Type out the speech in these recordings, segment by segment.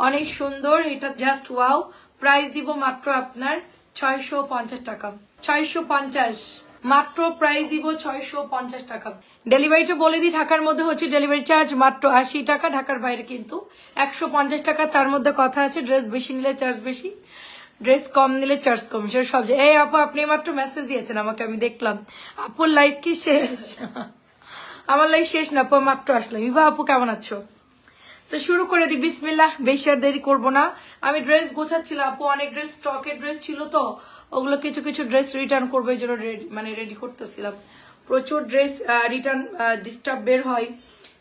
অনেক সুন্দর, এটা জাস্ট ওয়াও। প্রাইস দিব মাত্র আপনার 650 টাকা, 650 মাত্র। প্রাইস দিব 650 টাকা। ডেলিভারিটা বলে দিই, ঢাকার মধ্যে হচ্ছে ডেলিভারি চার্জ মাত্র 80 টাকা, ঢাকার বাইরে কিন্তু 150 টাকা। তার মধ্যে কথা আছে, ড্রেস বেশি নিলে চার্জ বেশি, ড্রেস কম নিলে চার্জ কম, সেটা সব। এই আপু আপনি মাত্র মেসেজ দিয়েছেন আমাকে, আমি দেখলাম। আপুর লাইফ কি শেষ? আমার লাইফ শেষ না আপু, মাত্র আসলাম। ইভা আপু কেমন আছো? তো শুরু করে দিই, বিসমিল্লাহ। বেশি আর দেরি করবো না। আমি ড্রেস গোছাচ্ছিলাম আপু, অনেক ড্রেস স্টকের ড্রেস ছিল তো, ওগুলো কিছু কিছু ড্রেস রিটার্ন করবো, এই জন্য রেডি করতেছিলাম। প্রচুর ড্রেস রিটার্ন ডিস্টার্ব বের হয়,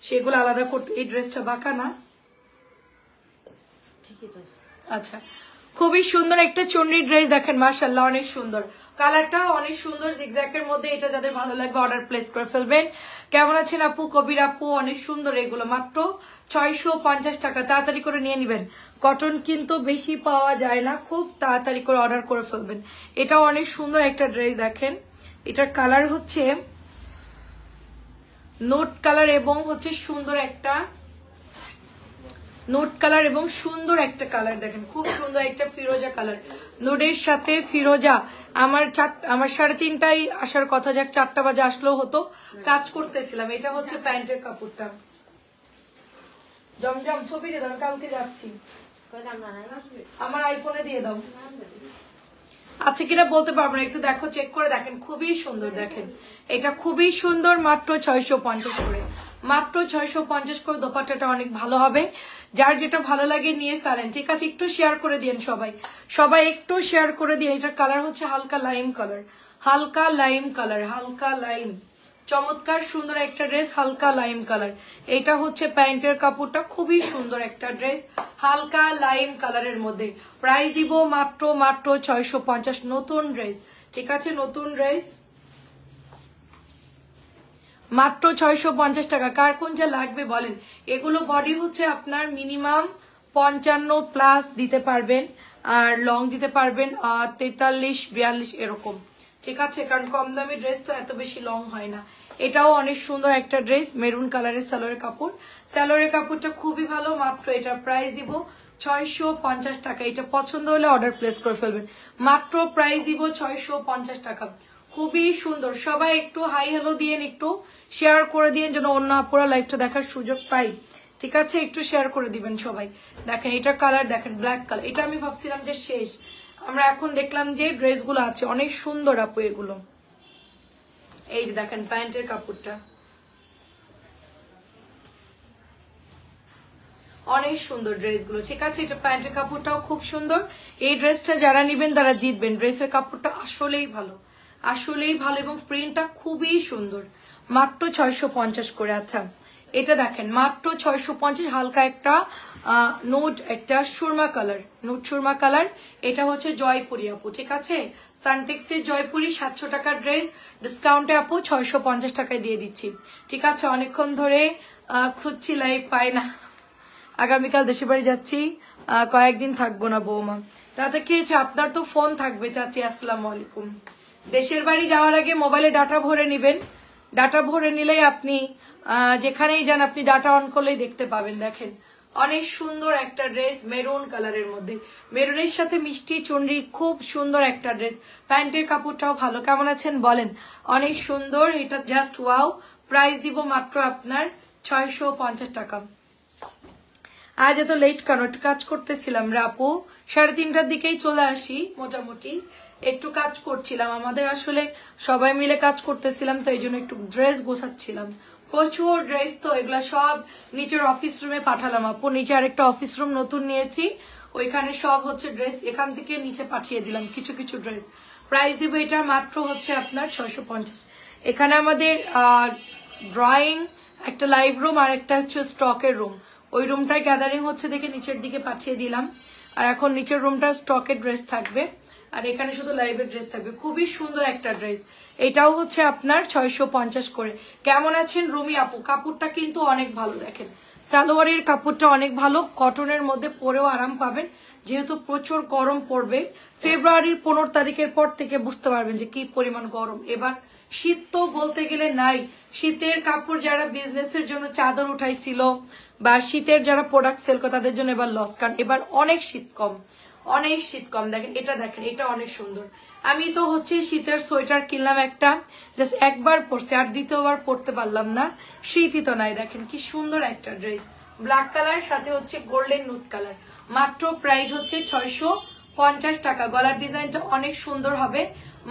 সেগুলো আলাদা করতে। এই ড্রেসটা বাঁকা না, ঠিকই তো। আচ্ছা, খুবই সুন্দর একটা চুনরি ড্রেস দেখেন, মাশাআল্লাহ অনেক সুন্দর, কালারটা অনেক সুন্দর, জিগজ্যাগের মধ্যে। এটা যাদের ভালো লাগবে অর্ডার প্লেস করে ফেলবেন। কেমন আছেন আপু? কবির আপু অনেক সুন্দর, এগুলো মাত্র 650 টাকা। তাড়াতাড়ি করে নিয়ে নিবেন, কটন কিন্তু বেশি পাওয়া যায় না, খুব তাড়াতাড়ি করে অর্ডার করে ফেলবেন। এটাও অনেক সুন্দর একটা ড্রেস দেখেন, এটার কালার হচ্ছে নোট কালার এবং হচ্ছে সুন্দর একটা নোট কালার এবং সুন্দর একটা কালার দেখেন, খুব সুন্দর একটা ফিরোজা কালার, নোটের সাথে ফিরোজা। আমার 3:30টায় আসার কথা, যাক 4টা বাজে আসলেও হতো, কাজ করতেছিলাম। এটা হচ্ছে প্যান্টের কাপড়টা। জমজম ছবি দিয়ে দাও, কালকে যাচ্ছি, আমার আইফোনে দিয়ে দাও। আচ্ছা কিনা বলতে পারবো না, একটু দেখো, চেক করে দেখেন, খুবই সুন্দর দেখেন, এটা খুবই সুন্দর, মাত্র 650 করে, মাত্র 650 করে। দোপাট্টাটা অনেক ভালো হবে, যার যেটা ভালো লাগে নিয়ে ফেলেন, ঠিক আছে? একটু শেয়ার করে দিন সবাই, সবাই একটু শেয়ার করে দিন। এটার কালার হচ্ছে হালকা লাইম কালার, হালকা লাইম কালার, হালকা লাইম, চমৎকার সুন্দর একটা ড্রেস, হালকা লাইম কালার। এটা হচ্ছে প্যান্টের কাপড়টা, খুবই সুন্দর একটা ড্রেস, হালকা লাইম কালারের মধ্যে। প্রাইস দিব মাত্র 650, নতুন ড্রেস, ঠিক আছে? নতুন ড্রেস মাত্র 650 টাকা। কার কোনটা লাগবে বলেন? এগুলো বডি হচ্ছে আপনার মিনিমাম 55+ দিতে পারবেন, আর লং দিতে পারবেন 43-42 এরকম, ঠিক আছে? কারণ কম দামি ড্রেস তো এত বেশি লং হয় না। এটাও অনেক সুন্দর একটা ড্রেস, মেরুন কালারের সালোয়ারের কাপড়, সালোয়ারের কাপড়টা খুবই ভালো। মাত্র এটার প্রাইস দিব 650 টাকা। এটা পছন্দ হলে অর্ডার প্লেস করে ফেলবেন, মাত্র প্রাইস দিব 650 টাকা। খুবই সুন্দর, সবাই একটু হাই হ্যালো দিয়ে একটু শেয়ার করে দিয়ে, যেন অন্য আপুরা লাইভটা দেখার সুযোগ পাই, ঠিক আছে? একটু শেয়ার করে দিবেন সবাই। দেখেন এটার কালার দেখেন, ব্ল্যাক কালার। এটা আমি ভাবছিলাম যে শেষ, আমরা এখন দেখলাম যে ড্রেসগুলো আছে, অনেক সুন্দর আপু এগুলো। এই যে দেখেন প্যান্টের কাপড়টা অনেক সুন্দর, ড্রেসগুলো ঠিক আছে? এটা প্যান্টের কাপড়টাও খুব সুন্দর। এই ড্রেসটা যারা নিবেন তারা জিতবেন, ড্রেসের কাপড়টা আসলেই ভালো, আসলেই ভালো, এবং প্রিন্টটা খুবই সুন্দর। মাত্র 650 করে। আচ্ছা এটা দেখেন মাত্র 650, হালকা একটা নোট, একটা Surma colour, note Surma colour. এটা হচ্ছে জয়পুরি আপু, ঠিক আছে? সানটেক্সের জয়পুরি, 700 টাকার ড্রেস, ডিসকাউন্টে আপু 650 টাকায় দিয়ে দিচ্ছি, ঠিক আছে? অনেকক্ষণ ধরে খুঁজছি, লাইভ পাই না। আগামীকাল দেশের বাড়ি যাচ্ছি, কয়েকদিন থাকবো না বৌমা। তাতে কি হয়েছে, আপনার তো ফোন থাকবে চাচি। আসসালামু আলাইকুম। দেশের বাড়ি যাওয়ার আগে মোবাইলে ডাটা ভরে নিবেন, ডাটা ভরে নিলেই আপনি যেখানেই যান আপনি ডাটা অন করলেই দেখতে পাবেন। দেখেন অনেক সুন্দর একটা ড্রেস, মেরুন কালারের মধ্যে, মেরুনের সাথে মিষ্টি চুনরি, খুব সুন্দর একটা ড্রেস। প্যান্টের কাপড়টাও ভালো। কেমন আছেন বলেন? অনেক সুন্দর, এটা জাস্ট ওয়াও। প্রাইস দিব মাত্র আপনার 650 টাকা। আজ এত লেট কেন? একটু কাজ করতেছিলাম রে আপু, 3:30টার দিকেই চলে আসি মোটামুটি, একটু কাজ করছিলাম। আমাদের আসলে সবাই মিলে কাজ করতেছিলাম, তো এই জন্য একটু ড্রেস গোছাচ্ছিলাম। প্রচুর ড্রেস, তো এগুলা সব নিচের অফিস রুমে পাঠালাম আপু। নিচে আরেকটা অফিস রুম নতুন নিয়েছি, ওইখানে সব হচ্ছে ড্রেস এখান থেকে নিচে পাঠিয়ে দিলাম, কিছু কিছু ড্রেস। প্রাইস দিব এটা মাত্র হচ্ছে আপনার 650। এখানে আমাদের ড্রয়িং, একটা লাইভ রুম, আর একটা হচ্ছে স্টকের রুম। ওই রুমটার গ্যাদারিং হচ্ছে দেখে নিচের দিকে পাঠিয়ে দিলাম, আর এখন নিচের রুমটা স্টকের ড্রেস থাকবে, আর এখানে শুধু লাইভের ড্রেস থাকবে। খুবই সুন্দর একটা ড্রেস, এটাও হচ্ছে আপনার 650 করে। কেমন আছেন রুমি আপু? কাপড়টা কিন্তু অনেক ভালো, দেখেন সালোয়ারের কাপড়টা অনেক ভালো, কটনের মধ্যে পরেও আরাম পাবেন, যেহেতু প্রচুর গরম পড়বে। ফেব্রুয়ারির 15 তারিখের পর থেকে বুঝতে পারবেন যে কি পরিমাণ গরম। এবার শীত তো বলতে গেলে নাই। শীতের কাপড় যারা বিজনেসের জন্য চাদর উঠাইছিল বা শীতের যারা প্রোডাক্ট সেল করে তাদের জন্য এবার লস, কারণ এবার অনেক শীত কম, অনেক শীত কম। দেখেন এটা অনেক সুন্দর। আমি তো হচ্ছে শীতের সোয়েটার কিনলাম একটা, জাস্ট একবার পরছি, আর দ্বিতীয়বার পরতে পারলাম না, শীতই তো নাই। দেখেন কি সুন্দর একটা ড্রেস, ব্ল্যাক কালার সাথে হচ্ছে গোল্ডেন নুট কালার। মাত্র প্রাইস হচ্ছে 650 টাকা। গলার ডিজাইনটা অনেক সুন্দর হবে,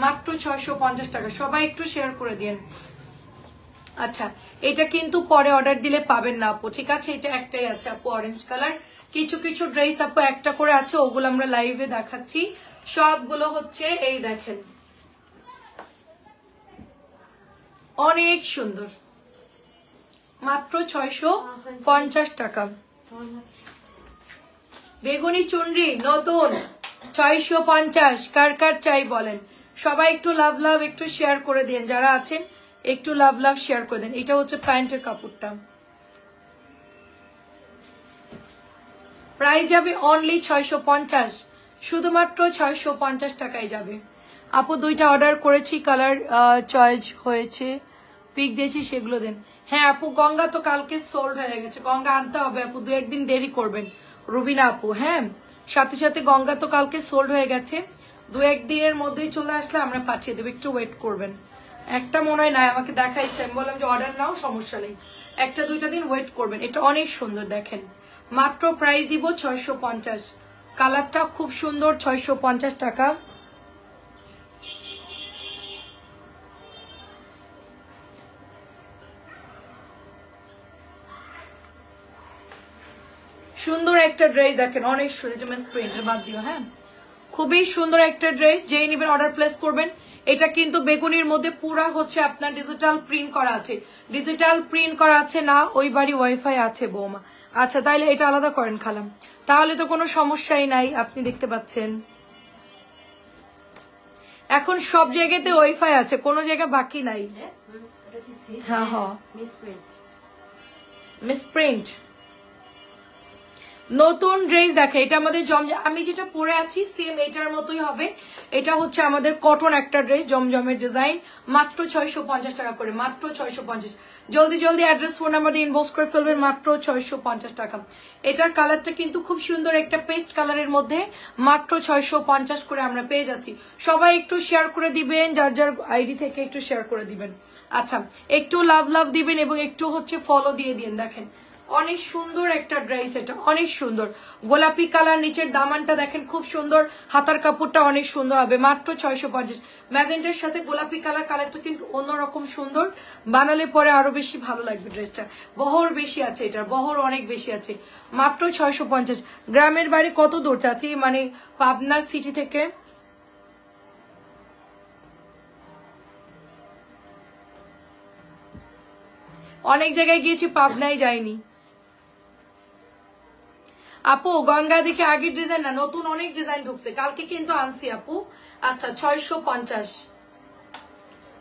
মাত্র 650 টাকা। সবাই একটু শেয়ার করে দিন। আচ্ছা, এটা কিন্তু পরে অর্ডার দিলে পাবেন না আপু, ঠিক আছে? এটা একটাই আছে আপু, অরেঞ্জ কালার। কিছু কিছু ড্রেস আপু একটা করে আছে, ওগুলো আমরা লাইভে দেখাচ্ছি। সবগুলো হচ্ছে এই দেখেন, অনেক সুন্দর, মাত্র 650 টাকা। বেগুনি চুনরি নতুন 650, কার কার চাই বলেন? সবাই একটু লাভ লাভ একটু শেয়ার করে দিন, যারা আছেন একটু লাভ লাভ শেয়ার করে দেন। এটা হচ্ছে প্যান্টের কাপড়টা, প্রাইস যাবে অনলি 650, শুধুমাত্র 650 টাকায় যাবে আপু। দুইটা অর্ডার করেছি, কালার চয়েস হয়েছে, পিক দিয়েছি, সেগুলো দেন। হ্যাঁ আপু, গঙ্গা তো কালকে সোল্ড হয়ে গেছে, গঙ্গা আনতে হবে আপু, 2-1 দিন দেরি করবেন রুবিনা আপু। হ্যাঁ, সাথে সাথে গঙ্গা তো কালকে সোল্ড হয়ে গেছে, 2-1 দিনের মধ্যেই চলে আসলে আমরা পাঠিয়ে দেবো, একটু ওয়েট করবেন। একটা মনে হয় নাই, আমাকে দেখাইছে, আমি বললাম যে অর্ডার নাও, সমস্যা নেই, 1-2 দিন ওয়েট করবেন। এটা অনেক সুন্দর, দেখেন মাত্র প্রাইস দিব 650। কালারটা খুব সুন্দর, 650 টাকা। সুন্দর একটা ড্রেস দেখেন, অনেক সুন্দর, প্রিন্টের বাদ দিও। হ্যাঁ, খুবই সুন্দর একটা ড্রেস, যেই নিবেন অর্ডার প্লেস করবেন। এটা কিন্তু বেগুনির মধ্যে পুরা হচ্ছে আপনার ডিজিটাল প্রিন্ট করা আছে, ডিজিটাল প্রিন্ট করা আছে না, ওই বাড়ি ওয়াইফাই আছে বৌমা। আচ্ছা, তাইলে এটা আলাদা করেন খালাম, তাহলে তো কোনো সমস্যাই নাই। আপনি দেখতে পাচ্ছেন এখন সব জায়গাতে ওয়াইফাই আছে, কোনো জায়গা বাকি নাই। হ্যাঁ হ্যাঁ, মিসপ্রিন্ট নতুন ড্রেস দেখে। এটা আমাদের আমি যেটা পরে আছি সেম এটার মতোই হবে। এটা হচ্ছে আমাদের কটন একটা ড্রেস, জমজমের ডিজাইন, মাত্র 650 টাকা করে, মাত্র 650। জলদি জলদি অ্যাড্রেস ফোন নাম্বার দিয়ে ইনবক্স করে ফেলবেন, মাত্র 650 টাকা। এটার কালারটা কিন্তু খুব সুন্দর, একটা পেস্ট কালারের মধ্যে, মাত্র 650 করে আমরা পেয়ে যাচ্ছি। সবাই একটু শেয়ার করে দিবেন, যার যার আইডি থেকে একটু শেয়ার করে দিবেন। আচ্ছা, একটু লাভ লাভ দিবেন এবং একটু হচ্ছে ফলো দিয়ে দিন। দেখেন অনেক সুন্দর একটা ড্রেস, এটা অনেক সুন্দর, গোলাপি কালার, নিচের দামানটা দেখেন খুব সুন্দর, হাতার কাপড়টা অনেক সুন্দর হবে, মাত্র 650। ম্যাজেন্টার সাথে গোলাপি কালারটা কিন্তু অন্যরকম সুন্দর, বানালে পরে আরো বেশি ভালো লাগবে ড্রেসটা। বহর বেশি আছে, এটার বহর অনেক বেশি আছে, মাত্র 650। গ্রামের বাড়ি কত দূর চাচি, মানে পাবনা সিটি থেকে? অনেক জায়গায় গিয়েছি, পাবনায় যাইনি আপু। গঙ্গা দিকে আগের ডিজাইন না, নতুন অনেক ডিজাইন ঢুকছে, কালকে কিন্তু আনছি আপু। আচ্ছা, 650।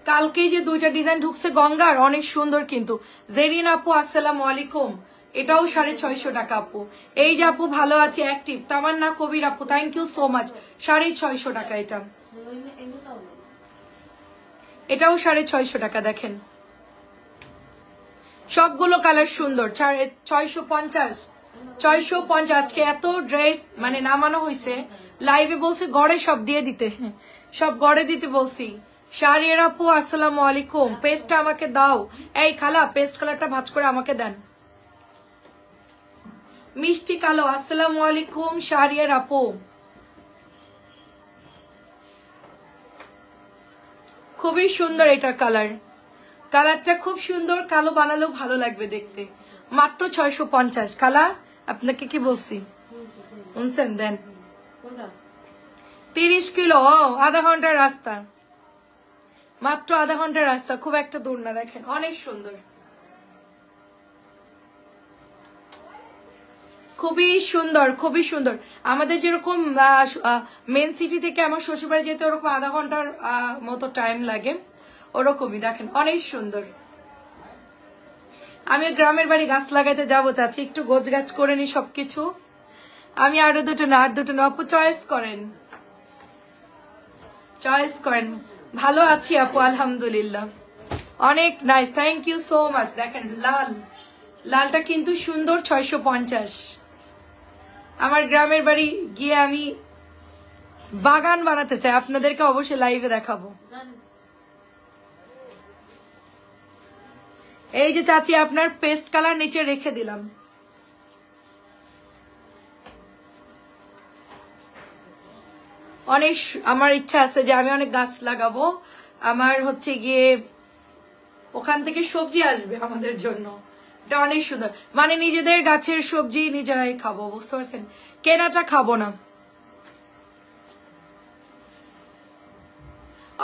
কালকে যে 2টা ডিজাইন ঢুকছে গঙ্গার, অনেক সুন্দর কিন্তু। জেরিন আপু আসসালামু আলাইকুম, এটাও 650 টাকা আপু। এই যে আপু ভালো আছে, অ্যাক্টিভ তামান্না কবির আপু, থ্যাংক ইউ সো মাচ, 650 টাকা। এটাও 650 টাকা। দেখেন সবগুলো কালার সুন্দর, 650। 650। আজকে এত ড্রেস মানে নামানো হয়েছে, লাইভে বলছে গড়ে সব দিয়ে দিতে, সব গড়ে দিতে বলছি। শাহরিয়ার আপু আসসালামু আলাইকুম, পেস্টটা আমাকে দাও। এই খালা, পেস্ট কালারটা ভাঁজ করে আমাকে দেন। মিষ্টি কালো আসসালামু আলাইকুম শাহরিয়ার আপু, খুবই সুন্দর এটার কালার, কালারটা খুব সুন্দর, কালো বানালেও ভালো লাগবে দেখতে। মাত্র 650। খালা আপনাকে কি বলছি শুনছেন? দেন 30 কিলো, আধা ঘন্টার রাস্তা, মাত্র আধা ঘন্টার রাস্তা, খুব একটা দূর না। দেখেন অনেক সুন্দর, খুবই সুন্দর, খুবই সুন্দর। আমাদের যেরকম মেন সিটি থেকে আমার শ্বশুরবাড়ি যেতে ওরকম আধা ঘন্টার মতো টাইম লাগে, ওরকমই। দেখেন অনেক সুন্দর। আমি গ্রামের বাড়ি গাছ লাগাইতে যাবো চাচি, একটু গোছ গাছ করে নি সবকিছু। আমি আরো দুটো না, আর দুটো না আপু, চয়েস করেন, চয়েস করেন। ভালো আছি আপু, আলহামদুলিল্লাহ, অনেক nice, thank you so much. দেখেন লাল, লালটা কিন্তু সুন্দর, 650। আমার গ্রামের বাড়ি গিয়ে আমি বাগান বানাতে চাই, আপনাদেরকে অবশ্যই লাইভে দেখাবো। এই যে চাচি আপনার পেস্ট কালার নিচে রেখে দিলাম। অনেক আমার ইচ্ছা আছে যে আমি অনেক গাছ লাগাবো, আমার হচ্ছে গিয়ে ওখান থেকে সবজি আসবে আমাদের জন্য, এটা অনেক সুন্দর, মানে নিজেদের গাছের সবজি নিজেরাই খাবো, বুঝতে পারছেন, কেনাটা খাবো না।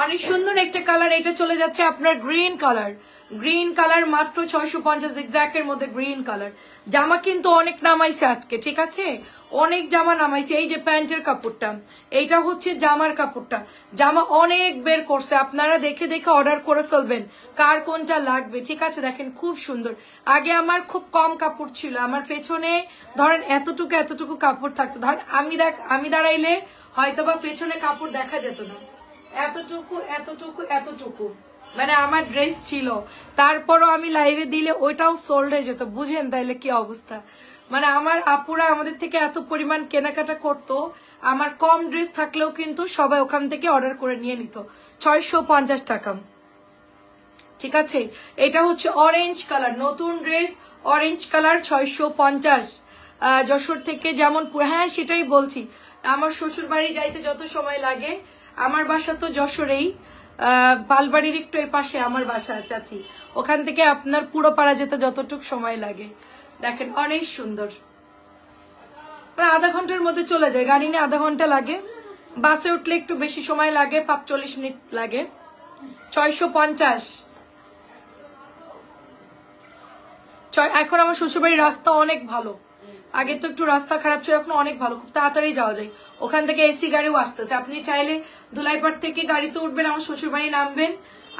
অনেক সুন্দর একটা কালার, এটা চলে যাচ্ছে আপনার গ্রিন কালার, গ্রিন কালার মাত্র 650 এক্সাক্টের মধ্যে গ্রিন কালার। জামা কিন্তু অনেক নামাইছে আজকে, ঠিক আছে, অনেক জামা নামাইছে। এই যে প্যান্টের কাপড়টা, এইটা হচ্ছে জামার কাপড়টা, জামা অনেক বের করছে, আপনারা দেখে দেখে অর্ডার করে ফেলবেন কার কোনটা লাগবে, ঠিক আছে। দেখেন খুব সুন্দর, আগে আমার খুব কম কাপড় ছিল, আমার পেছনে ধরেন এতটুকু এতটুকু কাপড় থাকতো, ধরেন আমি দাঁড়াইলে হয়তোবা পেছনে কাপড় দেখা যেত না, এতটুকু এতটুকু এতটুকু মানে আমার ড্রেস ছিল, তারপরও আমি লাইভে দিলে ওইটাও সোল্ড হয়ে যেত, বুঝেন তাইলে কি অবস্থা। মানে আমার আপুরা আমাদের থেকে এত পরিমাণ কেনাকাটা করতো, আমার কম ড্রেস থাকলেও কিন্তু সবাই ওখান থেকে অর্ডার করে নিয়ে নিত। 650 টাকা, ঠিক আছে। এটা হচ্ছে অরেঞ্জ কালার, নতুন ড্রেস, অরেঞ্জ কালার, 650। যশোর থেকে যেমন, হ্যাঁ সেটাই বলছি, আমার শ্বশুর বাড়ি যাইতে যত সময় লাগে, আমার বাসা তো যশোরেই, পালবাড়ির একটু এর পাশে আমার বাসা চাচি, ওখান থেকে আপনার পুরো পাড়া যেতে যতটুকু সময় লাগে। দেখেন অনেক সুন্দর, আধা ঘন্টার মধ্যে চলে যায়, গাড়ি নিয়ে আধা ঘন্টা লাগে, বাসে উঠলে একটু বেশি সময় লাগে, 45 মিনিট লাগে। 650। এখন আমার শ্বশুরবাড়ির রাস্তা অনেক ভালো, আগে তো একটু রাস্তা খারাপ ছিল, এখন অনেক ভালো, খুব তাড়াতাড়ি যাওয়া যায়, ওখান থেকে এসি গাড়িও আসতেছে, আপনি চাইলে ধুলাইপাড় থেকে গাড়িতে উঠবেন, আমার শ্বশুরবাড়ি নামবেন,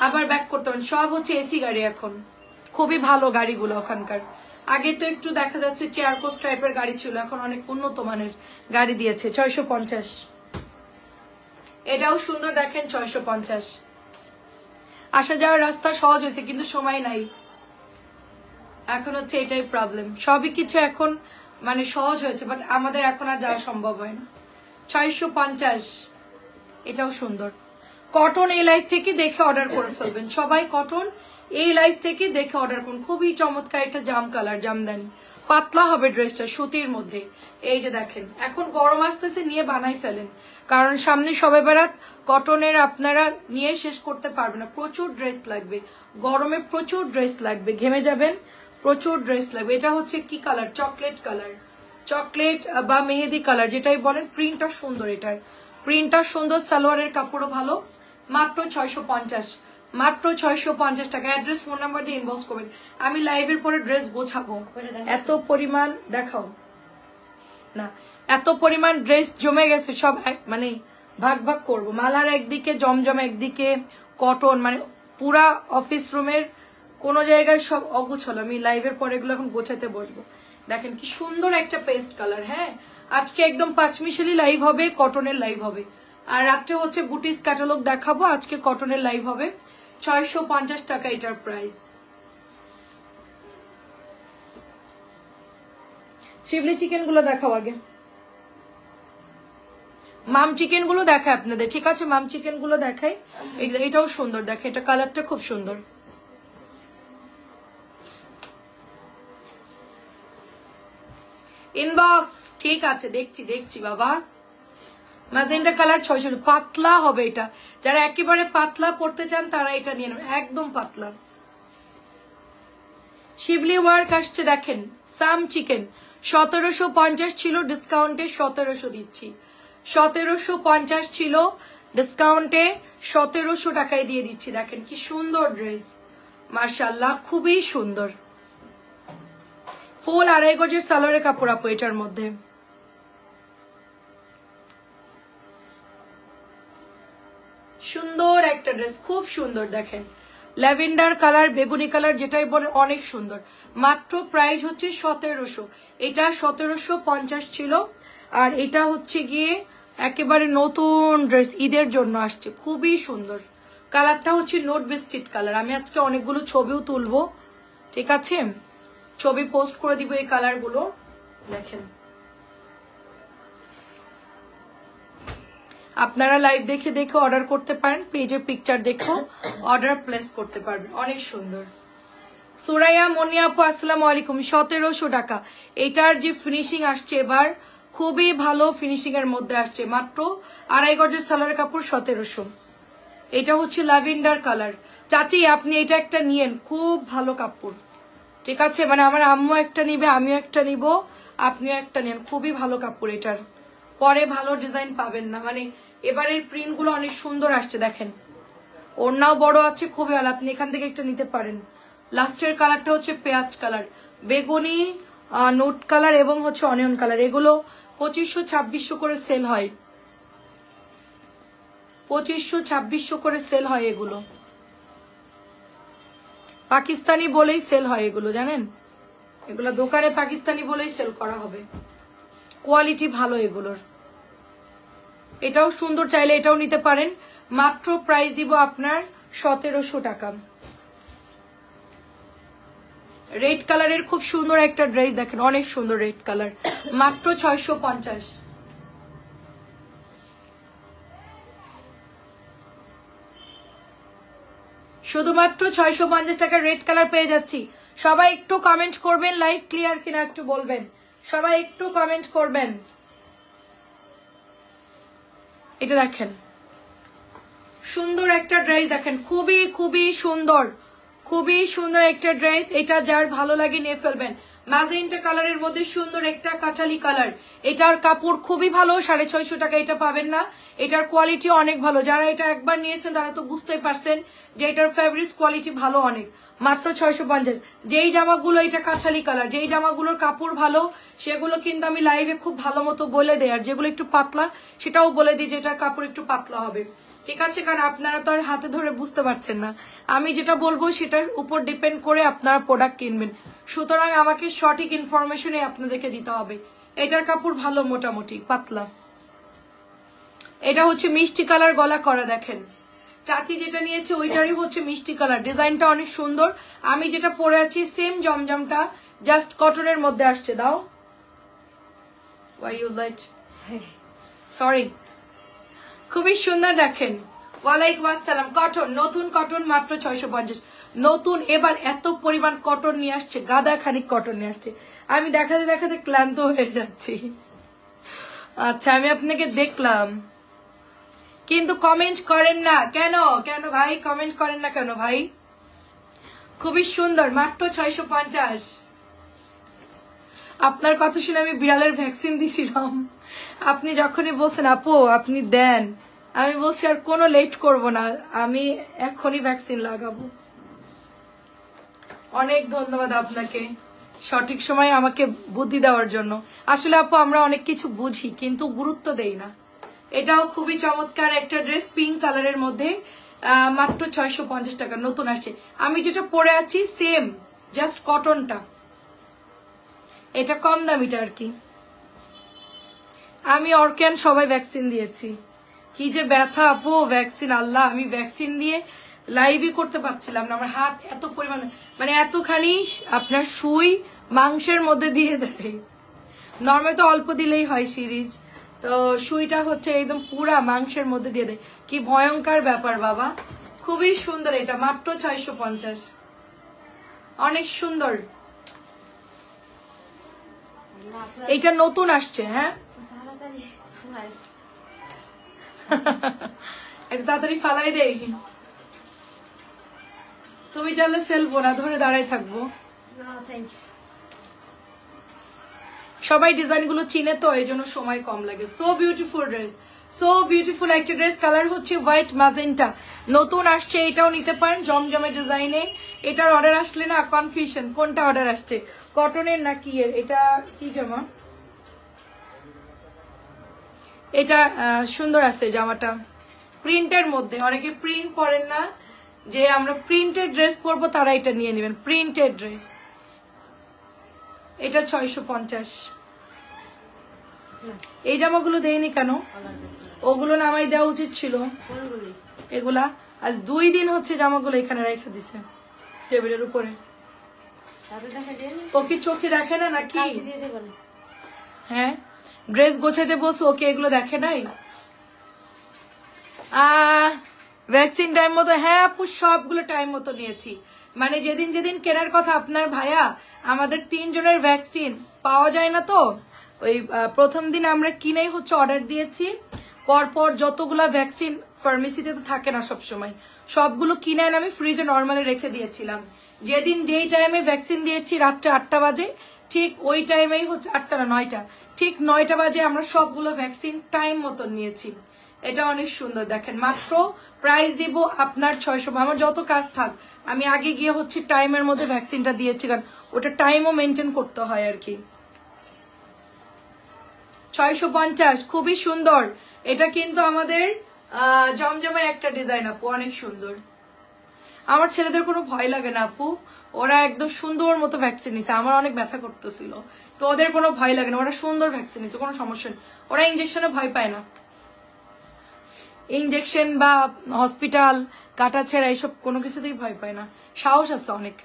আবার ব্যাক করতে পারেন, সব হচ্ছে এসি গাড়ি এখন, খুবই ভালো গাড়িগুলো ওখানকার। আগে তো একটু দেখা যাচ্ছে চেয়ার কোচ টাইপের গাড়ি ছিল, এখন অনেক উন্নত মানের গাড়ি দিয়েছে। 650, এটাও সুন্দর, দেখেন 650। আসা যাওয়ার রাস্তা সহজ হয়েছে, কিন্তু সময় নাই, এখন হচ্ছে এটাই প্রবলেম, সবই কিছু এখন মানে সহজ হয়েছে, বাট আমাদের এখন আর যাওয়া সম্ভব হয় না। 650, এটাও সুন্দর, কটন এই লাইফ থেকে দেখে অর্ডার করে ফেলবেন সবাই, কটন এই লাইফ থেকে দেখে অর্ডার করুন, খুবই চমৎকার, এটা জাম কালার, জামদানি, পাতলা হবে ড্রেসটা, সুতির মধ্যে। এই যে দেখেন, এখন গরম আসতেছে, নিয়ে বানাই ফেলেন, কারণ সামনে সবে বেড়াত, কটনের আপনারা নিয়ে শেষ করতে পারবেন না, প্রচুর ড্রেস লাগবে, গরমে প্রচুর ড্রেস লাগবে, ঘেমে যাবেন, প্রচুর ড্রেস লাগবে। এটা হচ্ছে কি কালার, চকলেট কালার, চকলেট বা মেহেদি কালার যেটাই বলেন, প্রিন্টটা সুন্দর, এটার প্রিন্টটা সুন্দর, সালোয়ারের কাপড়ও ভালো, মাত্র 650, মাত্র 650 টাকা। অ্যাড্রেস ফোন নাম্বার দিয়ে ইনবক্স করবেন, আমি লাইভের পরে ড্রেস গোছাবো, এত পরিমাণ দেখাও না, এত পরিমাণ ড্রেস জমে গেছে, সব মানে ভাগ ভাগ করবো, মালার একদিকে, জমজম একদিকে, কটন, মানে পুরা অফিস রুমের কোন জায়গায় সব অগোছালো, আমি লাইভের পরে এগুলো এখন গোছাতে বসবো। দেখেন কি সুন্দর একটা পেস্ট কালার, হ্যাঁ আজকে একদম পাঁচমিশালি লাইভ হবে, কটনের লাইভ হবে, আর রাত্রে হচ্ছে বুটিস ক্যাটালগ দেখাবো, আজকে কটনের লাইভ হবে। 650 টাকা এটার প্রাইস। চিবলি চিকেন গুলো দেখাও আগে, মাম চিকেন গুলো দেখায় আপনাদের, ঠিক আছে, মাম চিকেন গুলো দেখাই। এটাও সুন্দর, দেখে এটা কালারটা খুব সুন্দর, ইনবক্স, ঠিক আছে, দেখছি দেখছি বাবা। ম্যাজেন্টা কালার 600, পাতলা হবে এটা, যারা একেবারে পাতলা পড়তে চান তারা এটা নিয়ে নেবেন, একদম পাতলা। শিবলি ওয়ার্ক আসছে, দেখেন সাম চিকেন 1750 ছিল, ডিসকাউন্টে 1700 দিচ্ছি, 1750 ছিল, ডিসকাউন্টে 1700 টাকায় দিয়ে দিচ্ছি। দেখেন কি সুন্দর ড্রেস, মাশাআল্লাহ, খুবই সুন্দর, ফুল আড়াই গজের সালোয়ারের কাপড় আপু এটার মধ্যে, সুন্দর একটা ড্রেস, খুব সুন্দর। দেখেন ল্যাভেন্ডার কালার, বেগুনি কালার যেটাই বলে, অনেক সুন্দর, মাত্র প্রাইস হচ্ছে 1700, এটা 1750 ছিল, আর এটা হচ্ছে গিয়ে একেবারে নতুন ড্রেস, ঈদের জন্য আসছে, খুবই সুন্দর, কালারটা হচ্ছে নোট বিস্কিট কালার। আমি আজকে অনেকগুলো ছবিও তুলবো, ঠিক আছে, ছবি পোস্ট করে দিব এই কালারগুলো। দেখেন আপনারা লাইভ দেখে দেখে অর্ডার করতে পারেন, পেজের পিকচার দেখো অর্ডার প্লেস করতে পারবেন। অনেক সুন্দর। সুরাইয়া মনিয়া আপু আসসালামু আলাইকুম। 1700 টাকা। এটার যে ফিনিশিং আসছে এবার খুবই ভালো ফিনিশিং এর মধ্যে আসছে, মাত্র 2.5 গজের সালোয়ার কাপড় 1700। এটা হচ্ছে ল্যাভেন্ডার কালার। চাচি আপনি এটা একটা নিয়েন, খুব ভালো কাপড়, ঠিক আছে, মানে আমার আম্মু একটা নিবে, আমিও একটা নিব, আপনিও একটা নেন, খুবই ভালো কাপড়। এটার পরে ভালো ডিজাইন পাবেন না, মানে এবারের প্রিন্ট গুলো অনেক সুন্দর আসছে। দেখেন ওড়নাও বড় আছে, খুবই ভালো, আপনি এখান থেকে একটা নিতে পারেন। লাস্টের কালারটা হচ্ছে পেঁয়াজ কালার, বেগুনি, নোট কালার এবং হচ্ছে অনিয়ন কালার। এগুলো 2500-2600 করে সেল হয়, 2500-2600 করে সেল হয়। এগুলো পাকিস্তানি বলেই সেল হয় এগুলো, জানেন, এগুলো দোকানে পাকিস্তানি বলেই সেল করা হবে। কোয়ালিটি ভালো এগুলোর। এটাও সুন্দর, চাইলে এটাও নিতে পারেন। মাত্র প্রাইস দিব আপনার 1700 টাকা। রেড কালারের খুব সুন্দর একটা ড্রেস, দেখেন অনেক সুন্দর রেড কালার, মাত্র 650। শুধুমাত্র 650 টাকা রেড কালার পেয়ে যাচ্ছি। সবাই একটু কমেন্ট করবেন, লাইভ ক্লিয়ার কিনা একটু বলবেন, সবাই একটু কমেন্ট করবেন। এটা দেখেন সুন্দর একটা ড্রেস, দেখেন খুবই খুবই সুন্দর, খুবই সুন্দর একটা ড্রেস। এটা যার ভালো লাগে নিয়ে ফেলবেন। ম্যাজেন্টা কালারের মধ্যে সুন্দর একটা কাঠালি কালার। এটার কাপড় খুবই ভালো, 650 টাকা এটা পাবেন না। এটার কোয়ালিটি অনেক ভালো, যারা এটা একবার নিয়েছেন তারা তো বুঝতেই পারছেন যে এটার ফেব্রিক্স কোয়ালিটি ভালো অনেক। মাত্র 650। যেই জামাগুলো, এটা কাঠালি কালার, যেই জামাগুলোর কাপড় ভালো সেগুলো কিন্তু আমি লাইভে খুব ভালো মতো বলে দেই, আর যেগুলো একটু পাতলা সেটাও বলে দিই যে এটার কাপড় একটু পাতলা হবে, ঠিক আছে, কারণ আপনারা তো আর হাতে ধরে বুঝতে পারছেন না। আমি যেটা বলবো সেটার উপর ডিপেন্ড করে আপনারা প্রোডাক্ট কিনবেন, সুতরাং আমাকে সঠিক ইনফরমেশনে আপনাদেরকে দিতে হবে। এটার কাপড় ভালো, মোটামুটি পাতলা। এটা হচ্ছে মিষ্টি কালার গলা করা, দেখেন চাচি যেটা নিয়েছে ওইটারই হচ্ছে মিষ্টি কালার, ডিজাইনটা অনেক সুন্দর। আমি যেটা পরে আছি সেম জমজমটা, জাস্ট কটনের মধ্যে আসছে। দাও, সরি, খুবই সুন্দর দেখেন। ওয়ালাইকুম আসসালাম। কটন, নতুন কটন, মাত্র 650। নতুন এবার এত পরিমাণ কটন নিয়ে আসছে, গাদা খানিক কটন নিয়ে আসছে, আমি দেখাতে দেখাতে ক্লান্ত হয়ে যাচ্ছি। আচ্ছা আমি আপনাকে দেখলাম কিন্তু কমেন্ট করেন না কেন? কেন ভাই কমেন্ট করেন না কেন ভাই? খুবই সুন্দর, মাত্র 650। আপনার কথা শুনে আমি বিড়ালের ভ্যাকসিন দিছিলাম, আপনি যখনই বলছেন আপু আপনি দেন, আমি বলছি আর কোনো লেট করব না, আমি এখনই ভ্যাকসিন লাগাবো। অনেক ধন্যবাদ আপনাকে সঠিক সময় আমাকে বুদ্ধি দেওয়ার জন্য। আসলে আপু আমরা অনেক কিছু বুঝি কিন্তু গুরুত্ব দেই না। এটাও খুবই চমৎকার একটা ড্রেস, পিঙ্ক কালারের মধ্যে, মাত্র 650 টাকা, নতুন আসছে। আমি যেটা পরে আছি সেম, জাস্ট কটনটা, এটা কম দামিটা আর কি। আমি অর্ক্যান সবাই ভ্যাকসিন দিয়েছি, কি যে ব্যথা আপু ভ্যাকসিন, আল্লাহ, আমি ভ্যাকসিন দিয়ে লাইভই করতে পারছিলাম না, আমার হাত এত পরিমাণে, মানে এতখানি আপনার সুই মাংসের মধ্যে দিয়ে দেয়। নর্মাল তো অল্প দিলেই হয় সিরিজ, তো সুইটা হচ্ছে একদম পুরা মাংসের মধ্যে দিয়ে দেয়, কি ভয়ঙ্কর ব্যাপার বাবা। খুবই সুন্দর, এটা মাত্র 650, অনেক সুন্দর। এইটা নতুন আসছে, হ্যাঁ এটা তাড়াতাড়ি ফালাই দেই, তুমি চাইলে ফেলবো না, ধরে দাঁড়াই থাকবো। সবাই ডিজাইন গুলো চিনে তো এই জন্য সময় কম লাগে। So beautiful dress, so beautiful একটা ড্রেস, কালার হচ্ছে হোয়াইট ম্যাজেন্টা, নতুন আসছে, এটাও নিতে পারেন জমজমে ডিজাইনে। এটার অর্ডার আসলে না কনফিউশন কোনটা অর্ডার আসছে, কটনের নাকি এর, এটা কি জামা, এটা সুন্দর আছে জামাটা, প্রিন্টের মধ্যে। অনেকে প্রিন্ট পরেন না, যে আমরা প্রিন্টেড ড্রেস পরবো তারা এটা নিয়ে নেবেন, প্রিন্টেড ড্রেস। এটা 650। এই জামাগুলো দেয়নি কেন? ওগুলো নামাই দেওয়া উচিত ছিল, এগুলা আজ 2 দিন হচ্ছে জামাগুলো এখানে রেখে দিছে টেবিলের উপরে। ও কি চোখে দেখে না নাকি? হ্যাঁ ড্রেস গোছাইতে বসো, ওকে এগুলো দেখে নাই? ভ্যাকসিন টাইম মতো, হ্যাঁ আপু সবগুলো টাইম মতো নিয়েছি। মানে যেদিন যেদিন কেনার কথা আপনার ভাইয়া, আমাদের 3 জনের ভ্যাকসিন পাওয়া যায় না তো, ওই প্রথম দিন আমরা কিনেই হচ্ছে অর্ডার দিয়েছি। পরপর যতগুলা ভ্যাকসিন ফার্মেসিতে তো থাকে না সবসময়, সবগুলো কিনে আমি ফ্রিজে নর্মালি রেখে দিয়েছিলাম। যেদিন যেই টাইমে ভ্যাকসিন দিয়েছি রাত্রে 8টা বাজে, ঠিক ওই টাইমেই হচ্ছে 8টা না 9টা, ঠিক 9টা বাজে আমরা সবগুলো ভ্যাকসিন টাইম মতো নিয়েছি। এটা অনেক সুন্দর দেখেন, মাত্র প্রাইস দিব আপনার 600। আমার যত কাজ থাক আমি আগে গিয়ে হচ্ছে টাইমের মধ্যে ভ্যাকসিনটা দিয়েছি, কারণ ওটা টাইমও মেনটেন করতে হয় আর কি। 650 খুবই সুন্দর। এটা কিন্তু আমাদের জমজমের একটা ডিজাইন আপু, অনেক সুন্দর। আমার ছেলেদের কোনো ভয় লাগে না আপু, ওরা একদম সুন্দর মতো ভ্যাকসিন নিছে। আমার অনেক ব্যথা করতেছিল, তো ওদের কোনো ভয় লাগে না, ওরা সুন্দর ভ্যাকসিন নিছে, কোনো সমস্যা নেই। ওরা ইঞ্জেকশনে ভয় পায় না, ইঞ্জেকশন বা হসপিটাল কাটা ছেঁড়া এইসব কোনো কিছুতেই ভয় পায় না, সাহস আছে অনেক।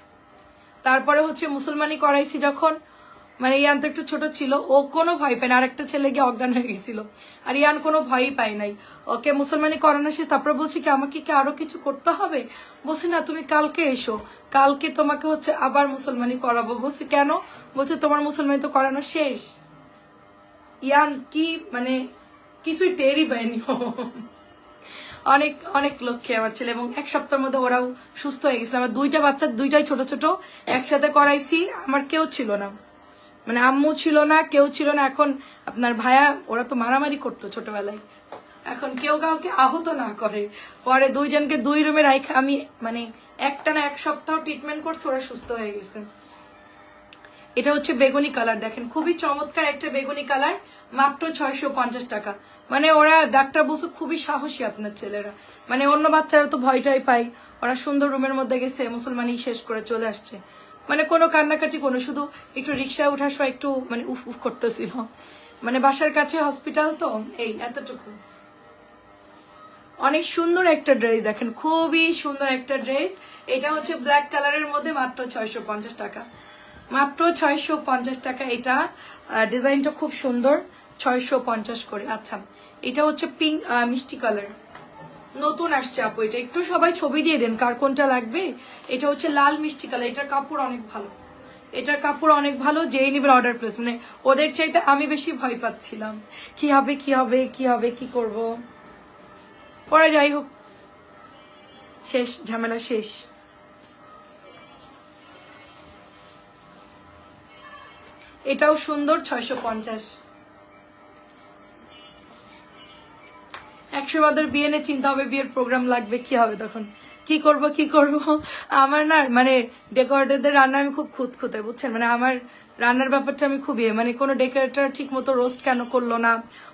তারপরে হচ্ছে মুসলমানি করাইছি যখন, মানে ইয়ান তো একটু ছোট ছিল, ও কোনো ভয় পায় না। আরেকটা ছেলে গিয়ে অজ্ঞান হয়ে গেছিল, আর ইয়ান কোনো ভয়ই পায় নাই। ওকে মুসলমানি করানো শেষ, তারপরে বলছি কি আমাকে কি আরো কিছু করতে হবে? বলছি না তুমি কালকে এসো, কালকে তোমাকে হচ্ছে আবার মুসলমানি করাবো। বলছি কেন? বলছে তোমার মুসলমানি তো করানো শেষ। ইয়ান কি মানে কিছুই টেরই পায়নি। অনেক অনেক লক্ষ্যে আমার ছেলে, এবং 1 সপ্তাহের মধ্যে ওরাও সুস্থ হয়ে গেছিল। আমার 2টা বাচ্চা, 2টাই ছোট ছোট, একসাথে করাইছি। আমার কেউ ছিল না, মানে আম্মু ছিল না, কেউ ছিল না। এখন আপনার ভাইয়া ওরা তো মারামারি করতো ছোটবেলায়, এখন কেউ কাউকে আহত না করে। পরে 2 জনকে 2 রুমে রাখা আমি মানে একটানা 1 সপ্তাহ ট্রিটমেন্ট করছি, ওরা সুস্থ হয়ে গেছে। এটা হচ্ছে বেগুনি কালার, দেখেন খুবই চমৎকার একটা বেগুনি কালার, মাত্র 650 টাকা। মানে ওরা ডাক্তার বলছে খুবই সাহসী আপনার ছেলেরা, মানে অন্য বাচ্চারা তো ভয়টাই পায়। ওরা সুন্দর রুমের মধ্যে গেছে, মুসলমানি শেষ করে চলে আসছে, মানে কোনো কান্নাকাটি, কোনো শুধু একটু রিক্সায় ওঠার সময় একটু মানে উফ উফ করতেছিল। মানে বাসার কাছে হসপিটাল তো, এই এতটুকু। অনেক সুন্দর একটা ড্রেস দেখেন, খুবই সুন্দর একটা ড্রেস। এটা হচ্ছে ব্ল্যাক কালারের মধ্যে, মাত্র 650 টাকা, মাত্র 650 টাকা। এটা ডিজাইনটা খুব সুন্দর, 650 করে। আচ্ছা এটা হচ্ছে পিঙ্ক মিষ্টি কালার, নতুন আসছে আপু। এটা একটু সবাই ছবি দিয়ে দেন কার কোনটা লাগবে। এটা হচ্ছে লাল মিষ্টি কালার, এটার কাপড় অনেক ভালো, এটার কাপড় অনেক ভালো। যেই নিবে অর্ডার প্লেস, মানে ওদের চাইতে আমি বেশি ভয় পাচ্ছিলাম, কি হবে কি হবে কি হবে কি করব। পরে যাই হোক শেষ, ঝামেলা শেষ। এটাও সুন্দর, 650। 100 বাদর বিয়ে নিয়ে চিন্তা হবে, বিয়ের প্রোগ্রাম লাগবে, কি হবে তখন, কি করব কি করব। আমার না মানে ডেকোরেটরদের রান্না আমি খুব খুঁতখুঁতে, বুঝছেন, মানে আমার রান্নার ব্যাপারটা আমি খুবই, মানে কোনো ডেকোরেটর ঠিক মতো রোস্ট কেন করলো না,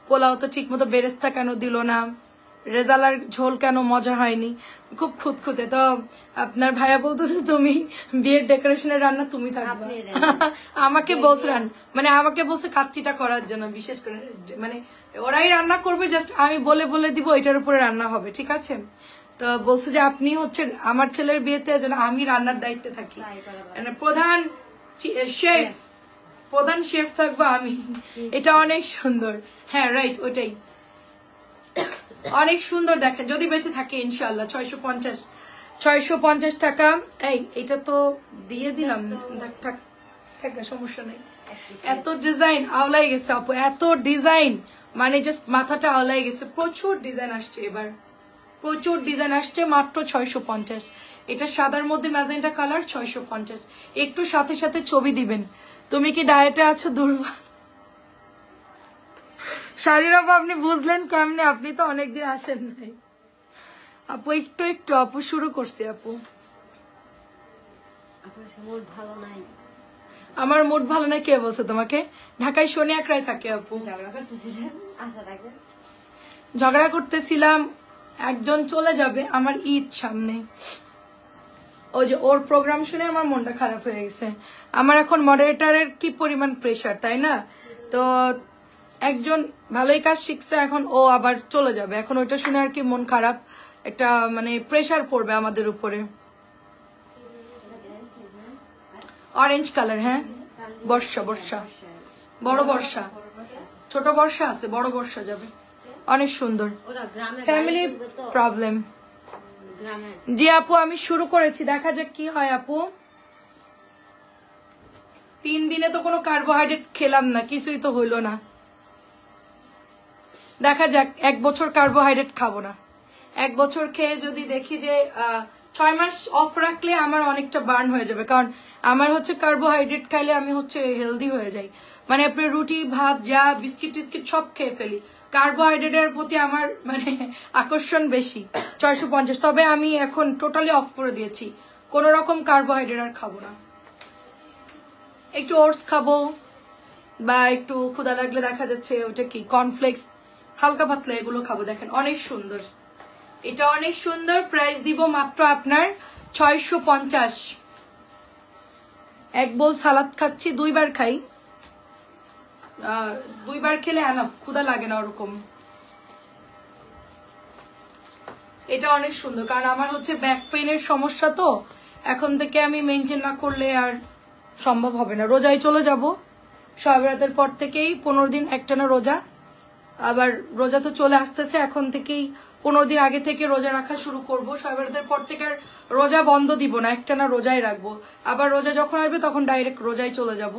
পোলাও তো ঠিক মতো বেরেস্তা কেন দিল না, রেজালার ঝোল কেন মজা হয়নি, খুব খুঁতখুঁতে। তো আপনার ভাইয়া বলতেছে তুমি বিয়ের ডেকোরেশনের রান্না তুমি থাকবে। আমাকে বলছে মানে আমাকে বলছে কাচ্চিটা করার জন্য, বিশেষ করে মানে ওরাই রান্না করবে, জাস্ট আমি বলে বলে দিব এটার উপরে রান্না হবে, ঠিক আছে। তো বলছে যে আপনি হচ্ছে আমার ছেলের বিয়েতে যেন আমি রান্নার দায়িত্বে থাকি, মানে প্রধান শেফ, প্রধান শেফ থাকবো আমি। এটা অনেক সুন্দর, হ্যাঁ রাইট ওইটাই, অনেক সুন্দর দেখেন, যদি বেঁচে থাকে ইনশাআল্লাহ। 650 টাকা। এই এটা তো দিয়ে দিলাম, থাক থাক না, সমস্যা নেই। এত ডিজাইন আওলাই গেছে আপু, এত ডিজাইন, মানে জাস্ট মাথাটা আওলাই গেছে। প্রচুর ডিজাইন আসছে এবার, প্রচুর ডিজাইন আসছে, মাত্র 650। এটা সাদার মধ্যে ম্যাজেন্টা কালার, 650। একটু সাথে সাথে ছবি দিবেন। তুমি কি ডায়েটে আছো দুর্বল? শাড়ির আপু আপনি বুঝলেন কেমনে? আপনি তো অনেকদিন আসেন নাই আপু, একটু একটু আপু শুরু করছি আপু। আমার মুড ভালো নাই কে বলছে তোমাকে? ঢাকায় শনি একরাই থাকে আপু। ঝগড়া করতেছিলাম, একজন চলে যাবে আমার ঈদ সামনে, ওই যে ওর প্রোগ্রাম শুনে আমার মনটা খারাপ হয়ে গেছে। আমার এখন মডারেটরের কি পরিমাণ প্রেশার, তাই না? তো একজন ভালোই কাজ শিখছে, এখন ও আবার চলে যাবে, এখন ওইটা শুনে আর কি মন খারাপ। একটা মানে প্রেসার পড়বে আমাদের উপরে। অরেঞ্জ কালার, হ্যাঁ বর্ষা, বর্ষা বড় বর্ষা, ছোট বর্ষা আছে, বড় বর্ষা যাবে, অনেক সুন্দর। Family problem. জি আপু আমি শুরু করেছি, দেখা যাক কি হয় আপু। 3 দিনে তো কোনো কার্বোহাইড্রেট খেলাম না, কিছুই তো হইলো না। দেখা যাক 1 বছর কার্বোহাইড্রেট খাবো না। 1 বছর খেয়ে যদি দেখি যে 6 মাস অফ রাখলে আমার অনেকটা বার্ন হয়ে যাবে, কারণ আমার হচ্ছে কার্বোহাইড্রেট খাইলে আমি হচ্ছে হেলদি হয়ে যাই। মানে আপনার রুটি ভাত যা বিস্কিট টিস্কিট সব খেয়ে ফেলি, কার্বোহাইড্রেটের প্রতি আমার মানে আকর্ষণ বেশি। 650, তবে আমি এখন টোটালি অফ করে দিয়েছি, কোনো রকম কার্বোহাইড্রেট আর খাবো না। একটু ওটস খাবো বা একটু ক্ষুধা লাগলে দেখা যাচ্ছে ওটা কি কর্নফ্লেক্স হালকা পাতলা এগুলো খাবো। দেখেন অনেক সুন্দর, এটা অনেক সুন্দর। প্রাইস দিব মাত্র আপনার 650। 1 বোল সালাদ খাচ্ছি, 2 বার খাই, 2 বার খেলে এনাফ, ক্ষুধা লাগে না ওরকম। এটা অনেক সুন্দর, কারণ আমার হচ্ছে ব্যাক পেইনের সমস্যা, তো এখন থেকে আমি মেনটেন না করলে আর সম্ভব হবে না। রোজায় চলে যাব, শবে বরাতের পর থেকেই 15 দিন একটানা রোজা। আবার রোজা তো চলে আসতেছে, এখন থেকেই 15 দিন আগে থেকে রোজা রাখা শুরু করব। শবে বরাতের পর থেকে আর রোজা বন্ধ দিব না, একটানা রোজাই রাখবো। আবার রোজা যখন আসবে তখন ডাইরেক্ট রোজায় চলে যাব।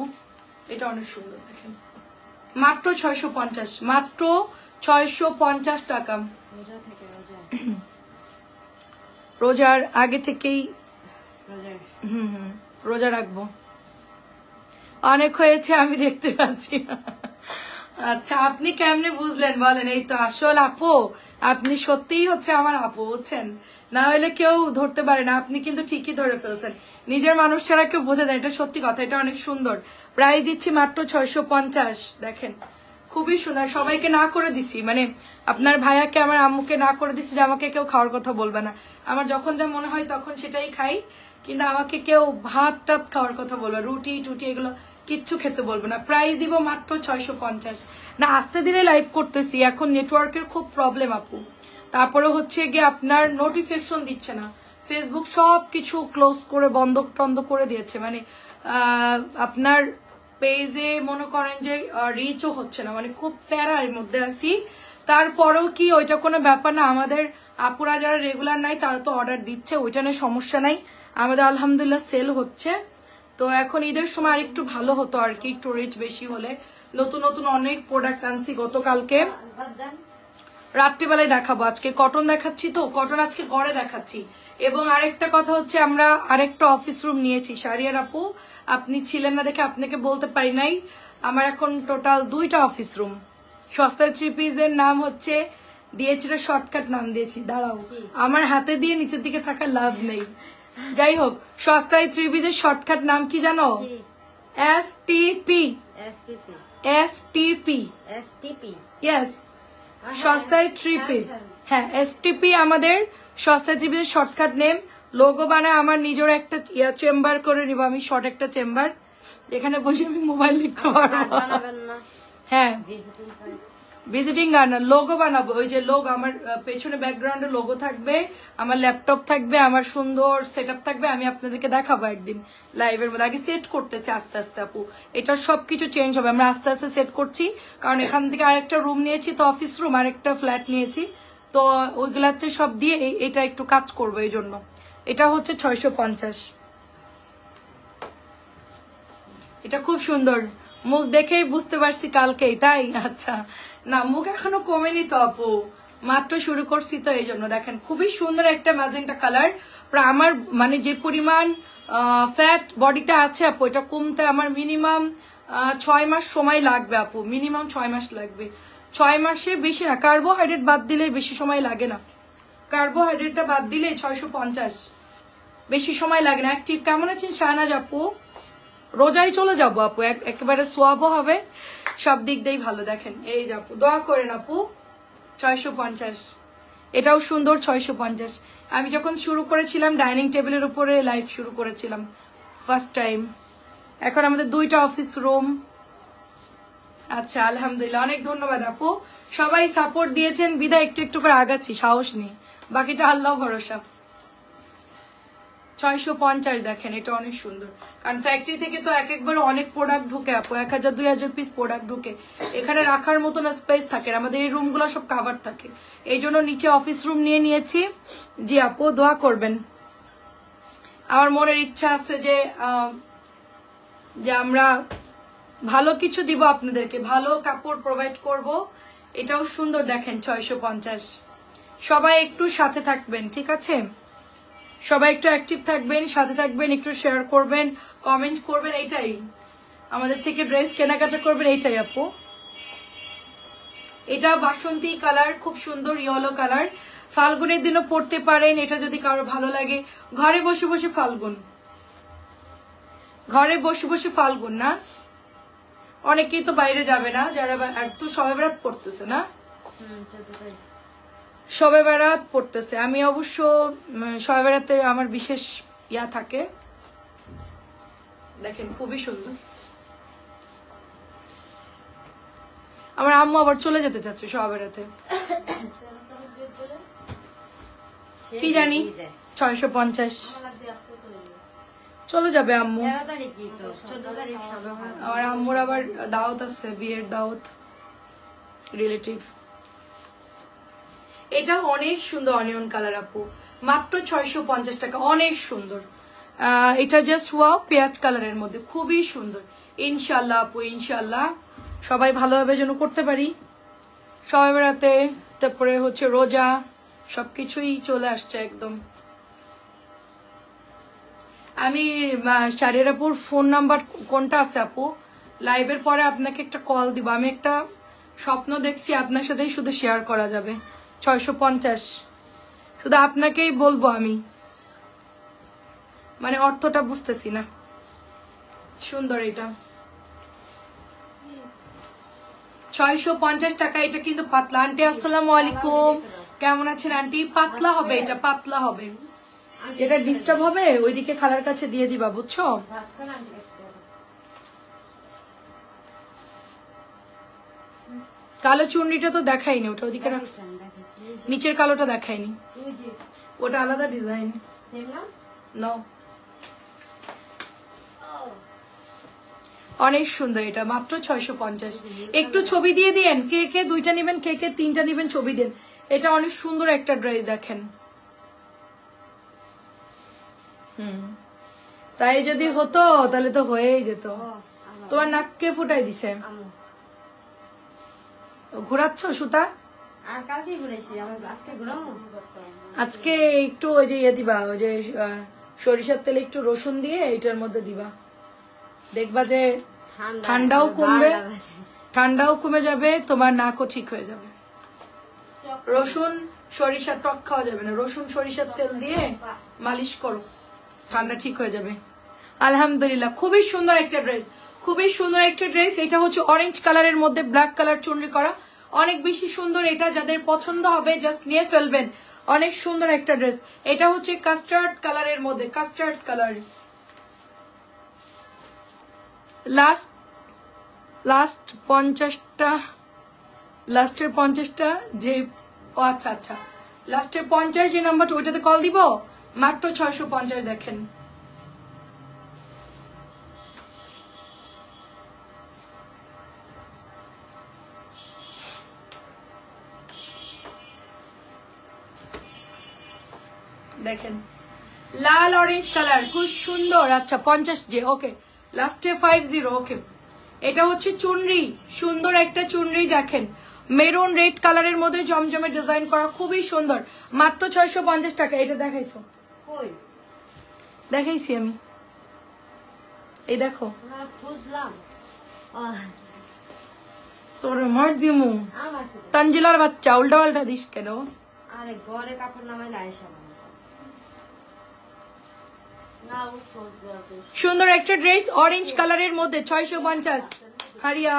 এটা অনেক সুন্দর, দেখেন মাত্র 650, মাত্র 650 টাকা। রোজার আগে থেকেই রোজা রাখবো। অনেক হয়েছে আমি দেখতে পাচ্ছি। আচ্ছা আপনি কেমনে বুঝলেন বলেন? এই তো আসল আপু, আপনি সত্যিই হচ্ছে আমার আপু, বুঝছেন? না হলে কেউ ধরতে পারে না, আপনি কিন্তু ঠিকই ধরে ফেলছেন। নিজের মানুষ ছাড়া কেউ বোঝা যায়, এটা সত্যি কথা। এটা অনেক সুন্দর, প্রাইস দিচ্ছি মাত্র 650। দেখেন খুবই সুন্দর। সবাইকে না করে দিছি, মানে আপনার ভাইয়াকে আমার আম্মুকে না করে দিছি যে আমাকে কেউ খাওয়ার কথা বলবে না। আমার যখন যা মনে হয় তখন সেটাই খাই, কিন্তু আমাকে কেউ ভাত টাত খাওয়ার কথা বলবে, রুটি টুটি এগুলো কিচ্ছু খেতে বলবো না। প্রাইস দিব মাত্র 650। না আস্তে ধীরে লাইভ করতেছি, এখন নেটওয়ার্কের খুব প্রবলেম আপু। তারপরে হচ্ছে গিয়ে আপনার নোটিফিকেশন দিচ্ছে না, ফেসবুক সব কিছু ক্লোজ করে বন্ধ টন্ধ করে দিয়েছে। মানে আপনার পেজে মনে করেন যে রিচও হচ্ছে না, মানে খুব প্যারার মধ্যে আছি। তারপরেও কি ওইটা কোনো ব্যাপার না, আমাদের আপুরা যারা রেগুলার নাই তারা তো অর্ডার দিচ্ছে, ওইটা নিয়ে সমস্যা নাই। আমাদের আলহামদুলিল্লাহ সেল হচ্ছে। তো এখন ঈদের সময় আর একটু ভালো হতো আর কি, একটু রিচ বেশি হলে। নতুন নতুন অনেক প্রোডাক্ট আনছি গতকালকে, রাত্রিবেলায় দেখাবো। আজকে কটন দেখাচ্ছি, তো কটন আজকে গড়ে দেখাচ্ছি। এবং আরেকটা কথা হচ্ছে আমরা আরেকটা অফিস রুম নিয়েছি। শারিয়ার আপু আপনি ছিলেন না দেখে আপনাকে বলতে পারি নাই, আমার এখন টোটাল 2টা অফিস রুম। সস্তার 3 পিসের নাম হচ্ছে দিয়েছি, শর্টকাট নাম দিয়েছি, দাঁড়াও আমার হাতে দিয়ে নিচের দিকে থাকার লাভ নেই। যাই হোক, সস্তায় 3 পিসের শর্টকাট নাম কি জানো? STP। STP ইয়েস, সস্তায় 3 পিস। হ্যাঁ STP আমাদের সস্তায় 3 পিসের শর্টকাট নেম। লোগো বানায় আমার নিজের একটা চেম্বার করে নিব আমি, শর্ট একটা চেম্বার, এখানে বসে আমি মোবাইল দেখতে পারবো। হ্যাঁ ভিজিটিং গার্ডেন লোগো বানাবো। ওই যে লোগো আমার পেছনে ব্যাকগ্রাউন্ডে লোগো থাকবে, আমার ল্যাপটপ থাকবে, আমার সুন্দর সেটআপ থাকবে। আমি আপনাদেরকে দেখাবো একদিন লাইভের মধ্যে। আগে সেট করতেছি আস্তে আস্তে আপু, এটা সবকিছু চেঞ্জ হবে, আমরা আস্তে আস্তে সেট করছি। কারণ এখান থেকে আরেকটা রুম নিয়েছি, তো অফিস রুম আরেকটা ফ্ল্যাট নিয়েছি, তো ওইগুলাতে সব দিয়ে এটা একটু কাজ করবো, এই জন্য এটা হচ্ছে 650। এটা খুব সুন্দর, মুখ দেখেই বুঝতে পারছি কালকেই, তাই? আচ্ছা না মুখ এখনো কমেনি তো আপু, মাত্র শুরু করছি তো এই জন্য। দেখেন খুবই সুন্দর একটা ম্যাজেন্টা কালার। আমার মানে যে পরিমাণ ফ্যাট বডিতে আছে আপু, এটা কমতে আমার মিনিমাম 6 মাস সময় লাগবে আপু, মিনিমাম 6 মাস লাগবে। 6 মাসে বেশি না, কার্বোহাইড্রেট বাদ দিলে বেশি সময় লাগে না, কার্বোহাইড্রেটটা বাদ দিলে 650, বেশি সময় লাগে না। অ্যাক্টিভ কেমন আছেন শাহনাজ আপু? রোজাই চলে যাবো আপু, একেবারে সোয়াবও হবে, সব দিক দিয়েই ভালো। দেখেন এই আপু দোয়া করেন আপু, 650। এটাও সুন্দর 650। আমি যখন শুরু করেছিলাম ডাইনিং টেবিলের উপরে লাইভ শুরু করেছিলাম ফার্স্ট টাইম। এখন আমাদের 2টা অফিস রুম। আচ্ছা আলহামদুলিল্লাহ, অনেক ধন্যবাদ আপু, সবাই সাপোর্ট দিয়েছেন বিদায় একটু একটু করে আগাচ্ছি, সাহস নেই। বাকিটা আল্লাহ ভরসা। 650 দেখেন, এটা অনেক সুন্দর, কারণ ফ্যাক্টরি থেকে তো একবার অনেক প্রোডাক্ট ঢুকে আপু, 1000-2000 পিস প্রোডাক্ট ঢুকে, এখানে রাখার মতো না স্পেস থাকে, আমাদের এই রুমগুলো সব কাভার থাকে, এই জন্য নিচে অফিস রুম নিয়ে নিয়েছি। জি আপু দোয়া করবেন। আমার মনের ইচ্ছা আছে যে আমরা ভালো কিছু দিব আপনাদেরকে, ভালো কাপড় প্রোভাইড করব। এটাও সুন্দর দেখেন 650। সবাই একটু সাথে থাকবেন, ঠিক আছে? সবাই একটু অ্যাক্টিভ থাকবেন, সাথে থাকবেন, একটু শেয়ার করবেন, কমেন্ট করবেন, এইটাই আমাদের থেকে ড্রেস কেনাকাটা করবেন, এইটাই আপু। এটা বাসন্তী কালার, খুব সুন্দর ইয়েলো কালার, ফাল্গুনের দিনও পড়তে পারেন। এটা যদি কারো ভালো লাগে, ঘরে বসে বসে ফাল্গুন, ঘরে বসে বসে ফাল্গুন না, অনেকেই তো বাইরে যাবে না, যারা তো শবে বরাত পড়তেছে না, শবে বরাত পড়তেছে। আমি অবশ্য শবে বরাতে আমার বিশেষ ইয়া থাকে। দেখেন খুবই সুন্দর। আমার আম্মু আবার চলে যেতে চাচ্ছে শবে বরাতে, কি জানি 650 চলে যাবে আম্মু। আমার আম্মুর আবার দাওয়াত আছে, বিয়ের দাওয়াত, রিলেটিভ। এটা অনেক সুন্দর অনিয়ন কালার আপু, মাত্র 650 টাকা, অনেক সুন্দর। এটা জাস্ট ওয়াও, পেঁয়াজ কালারের মধ্যে খুবই সুন্দর। ইনশাল্লাহ আপু, ইনশাল্লাহ সবাই ভালোভাবে যেন করতে পারি। সবাই বেড়াতে, তারপরে হচ্ছে রোজা, সবকিছুই চলে আসছে একদম। আমি শারিয়ার আপুর ফোন নাম্বার কোনটা আছে আপু, লাইভের পরে আপনাকে একটা কল দিব। আমি একটা স্বপ্ন দেখছি, আপনার সাথেই শুধু শেয়ার করা যাবে। 650 শুধু আপনাকেই বলবো আমি, মানে অর্থটা বুঝতেছি না। সুন্দর এটা 650 টাকা। এটা কিন্তু পাতলা। আন্টি আসসালামু আলাইকুম, কেমন আছেন আন্টি? পাতলা হবে, এটা পাতলা হবে। এটা ডিস্টার্ব হবে ওইদিকে খালার কাছে দিয়ে দিবা, বুঝছো? কালো চুনরিটা তো দেখাইনি, ওটা ওদিকে রাখছি। নিচের কালোটা দেখাইনি, ওটা আলাদা ডিজাইন। নাও, অনেক সুন্দর। এটা মাত্র 650। একটু ছবি দিয়ে দিয়েন, কে কে দুইটা নিবেন, কে কে তিনটা নিবেন, ছবি দেন। এটা অনেক সুন্দর একটা ড্রেস দেখেন। তাই যদি হতো তাহলে তো হয়েই যেত। তোমার নাককে ফুটাই দিছে, ঘুরাচ্ছ সুতা? আজকে একটু ওই যে ইয়ে দিবা, ওই যে সরিষার তেলে একটু রসুন দিয়ে এটার মধ্যে দিবা, দেখবা যে ঠান্ডাও কমবে, ঠান্ডাও কমে যাবে, তোমার নাকও ঠিক হয়ে যাবে। রসুন সরিষা টক খাওয়া যাবে না, রসুন সরিষার তেল দিয়ে মালিশ করো, ঠান্ডা ঠিক হয়ে যাবে। আলহামদুলিল্লাহ, খুবই সুন্দর একটা ড্রেস, খুবই সুন্দর একটা ড্রেস। এটা হচ্ছে অরেঞ্জ কালারের মধ্যে ব্ল্যাক কালার চুনরি করা, অনেক বেশি সুন্দর। এটা যাদের পছন্দ হবে জাস্ট নিয়ে ফেলবেন, অনেক সুন্দর একটা ড্রেস। এটা হচ্ছে কাস্টার্ড কালারের মধ্যে, কাস্টার্ড কালার। লাস্ট 50টা, লাস্টের 50টা যে, ও আচ্ছা আচ্ছা, লাস্টের 50 যে নাম্বারটা, ওইটাতে কল দিব। মাত্র 650 দেখেন। দেখেন লাল অরেঞ্জ কালার, খুব সুন্দর। আচ্ছা 50 যে, ওকে, লাস্টে 50, ওকে। এটা হচ্ছে চুনরি, সুন্দর একটা চুনরি দেখেন, মেরুন রেড কালারের মধ্যে জমজমে ডিজাইন করা, খুবই সুন্দর। মাত্র 650 টাকা। এটা দেখাইছো? দেখাইছি আমি, এই দেখো। তোর মার্জি মু তানজিলার বাচ্চা, উল্টা পাল্টা দিস কেন? আরে ঘরে কাপড় নামাই না, আয়েশা সুন্দর একটা ড্রেস অরেঞ্জ কালারের মধ্যে 650। হারিয়া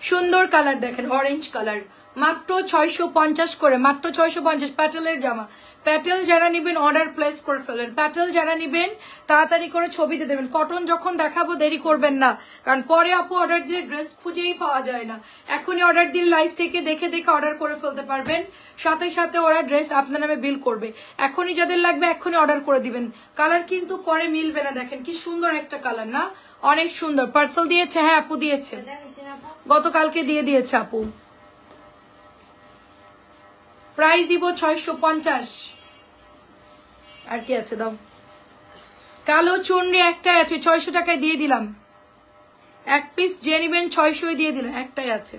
সুন্দর কালার দেখেন, অরেঞ্জ কালার, মাত্র 650 করে, মাত্র 650। প্যাটেলের জামা, প্যাটেল যারা নিবেন অর্ডার প্লেস করে ফেলেন। প্যাটেল যারা নিবেন তাড়াতাড়ি করে ছবিতে দেবেন। কটন যখন দেখাবো দেরি করবেন না, কারণ পরে আপু অর্ডার দিলে ড্রেস খুঁজেই পাওয়া যায় না। এখনই অর্ডার দিলে লাইভ থেকে দেখে দেখে অর্ডার করে ফেলতে পারবেন, সাথে সাথে ওরা ড্রেস আপনার নামে বিল করবে। এখনই যাদের লাগবে এখনই অর্ডার করে দিবেন। কালার কিন্তু পরে মিলবে না। দেখেন কি সুন্দর একটা কালার না, অনেক সুন্দর। পার্সেল দিয়েছে? হ্যাঁ আপু দিয়েছে, গতকালকে দিয়ে দিয়েছে আপু। প্রাইস দিব 650। আর কি আছে দাও। কালো চুনরি একটাই আছে, 600 টাকায় দিয়ে দিলাম। এক পিস যে নিবেন 600 দিয়ে দিলাম, একটাই আছে।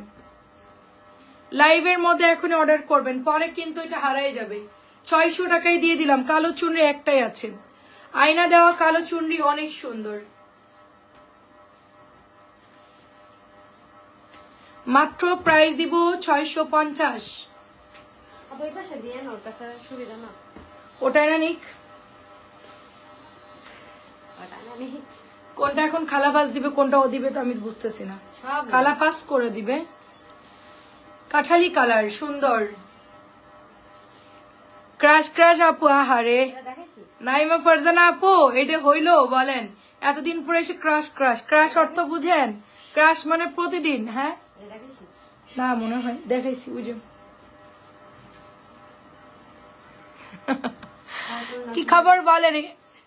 লাইভের মধ্যে এখনই অর্ডার করবেন, পরে কিন্তু এটা হারাই যাবে। 600 টাকায় দিয়ে দিলাম। কালো চুনরি একটাই আছে, আয়না দেওয়া কালো চুনরি, অনেক সুন্দর। মাত্র প্রাইস দিব 650। ওটাই না নিক, কোনটা এখন খালা পাস দিবে কোনটা ও দিবে তো আমি বুঝতেছি না। খালা পাস করে দিবে। কাঠালি কালার সুন্দর, ক্রাশ ক্রাশ আপু। আহারে নাইমা ফারজানা আপু, এটা হইলো বলেন? এতদিন পরে এসে ক্রাশ ক্রাশ। ক্রাশ অর্থ বুঝেন? ক্রাশ মানে প্রতিদিন। হ্যাঁ না মনে হয় দেখাইছি, বুঝো কি খবর বলেন?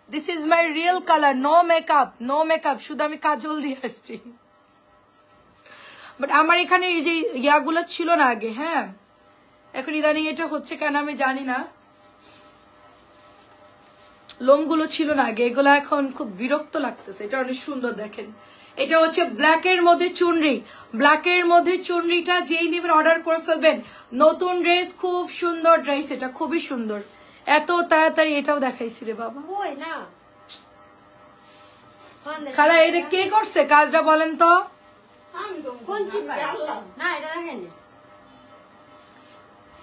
This is my real colour, no makeup, no makeup, শুধু আমি কাজল দিয়ে আসছি। বাট আমার এখানে এই যে ইয়াগুলো ছিল না আগে, হ্যাঁ এখন ইদানিং এটা হচ্ছে কেন আমি জানি না। লোমগুলো ছিল না আগে, এগুলো এখন খুব বিরক্ত লাগতেছে। এটা অনেক সুন্দর দেখেন। এটা হচ্ছে ব্ল্যাকের মধ্যে চুনরি, ব্ল্যাকের মধ্যে চুনরিটা যেই নেবেন অর্ডার করে ফেলবেন। নতুন ড্রেস, খুব সুন্দর ড্রেস, এটা খুবই সুন্দর। এত তাড়াতাড়ি এটাও দেখাইছি রে বাবা। খালা এটা কে করছে কাজটা বলেন তো?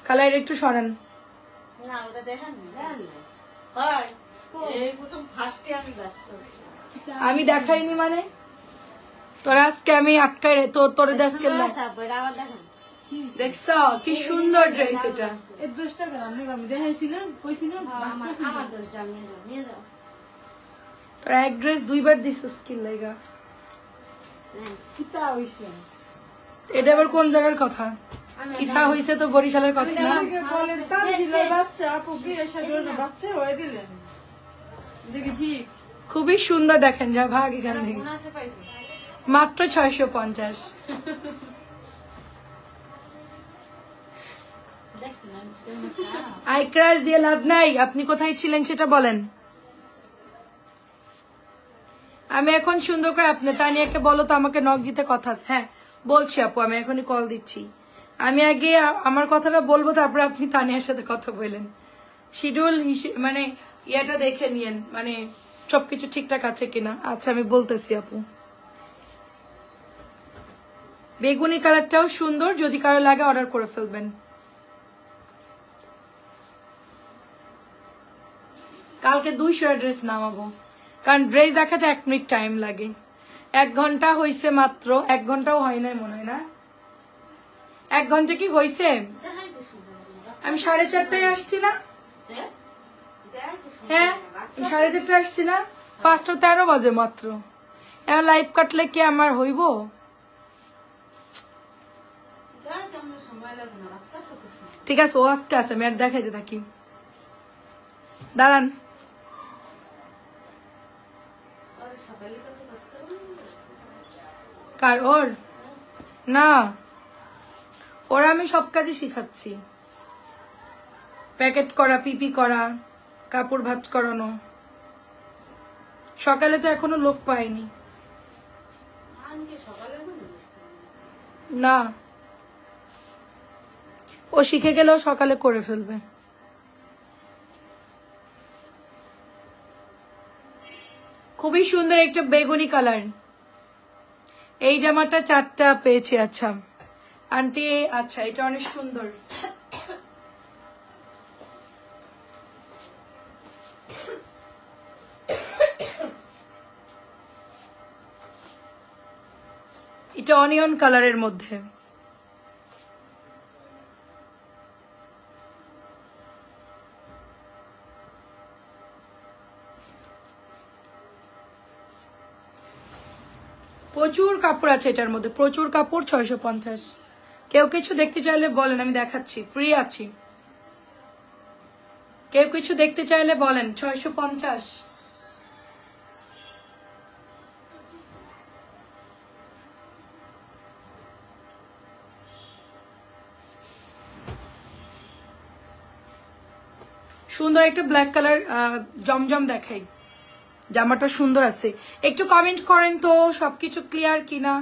খালা এটা একটু সরান। আমি দেখাইনি মানে তোরা আজকে আমি আটকাই রে তোর দেশকে দেখছ কি সুন্দর ড্রেস। এটা তোরা এক ড্রেস দুইবার দিছিস কি লাগা? এটা আবার কোন জায়গার কথা? কিতা হইছে তো বরিশালের কথা না? খুবই সুন্দর দেখেন, যা ভাগ এখান থেকে। মাত্র 650। আই ক্রাশ দিয়ে লাভ নাই। আপনি কোথায় ছিলেন সেটা বলেন। আমি এখন সুন্দর করে আপনি তানিয়াকে বলো তো আমাকে নক দিতে কথা। হ্যাঁ বলছি আপু, আমি এখনই কল দিচ্ছি। আমি আগে আমার কথাটা বলবো, তারপরে আপনি তানিয়ার সাথে কথা বললেন। শিডিউল মানে ইয়াটা দেখে নিয়েন, মানে সবকিছু ঠিকঠাক আছে কিনা। আচ্ছা আমি বলতেছি আপু। বেগুনি কালারটাও সুন্দর, যদি কারো লাগে অর্ডার করে ফেলবেন। কালকে 200 ড্রেস নামাবো, কারণ ড্রেস দেখাতে 1 মিনিট টাইম লাগে। 1 ঘন্টা হয়েছে মাত্র, 1 ঘন্টাও হয় নাই মনে হয় না। 1 ঘন্টা কি হয়েছে? আমি 4:30টায় আসছি না? হ্যাঁ 4:30টায় আসছি না? 5:13 বাজে মাত্র। এখন লাইভ কাটলে কি আমার হইব? ঠিক আছে ও আজকে আছে, আমি আর দেখাইতে থাকি। দাঁড়ান। কার? ওর না, ওরা আমি সব কাজই শিখাচ্ছি। প্যাকেট করা, পিপি করা, কাপড় ভাঁজ করানো। সকালে তো এখনো লোক পাইনি না, ও শিখে গেলেও সকালে করে ফেলবে। খুবই সুন্দর একটা বেগুনি কালার। এই জামাটা 4টা পেয়েছি। আচ্ছা আন্টি, আচ্ছা এটা অনেক সুন্দর। এটা অনিয়ন কালারের মধ্যে। প্রচুর কাপড় আছে এটার মধ্যে, প্রচুর কাপড়। 650। কেউ কিছু দেখতে চাইলে বলেন, আমি দেখাচ্ছি, ফ্রি আছি। কেউ কিছু দেখতে চাইলে বলেন। 650। সুন্দর একটা ব্ল্যাক কালার জমজম দেখাই, জামাটা সুন্দর আছে। একটু কমেন্ট করেন তো সবকিছু ক্লিয়ার কিনা।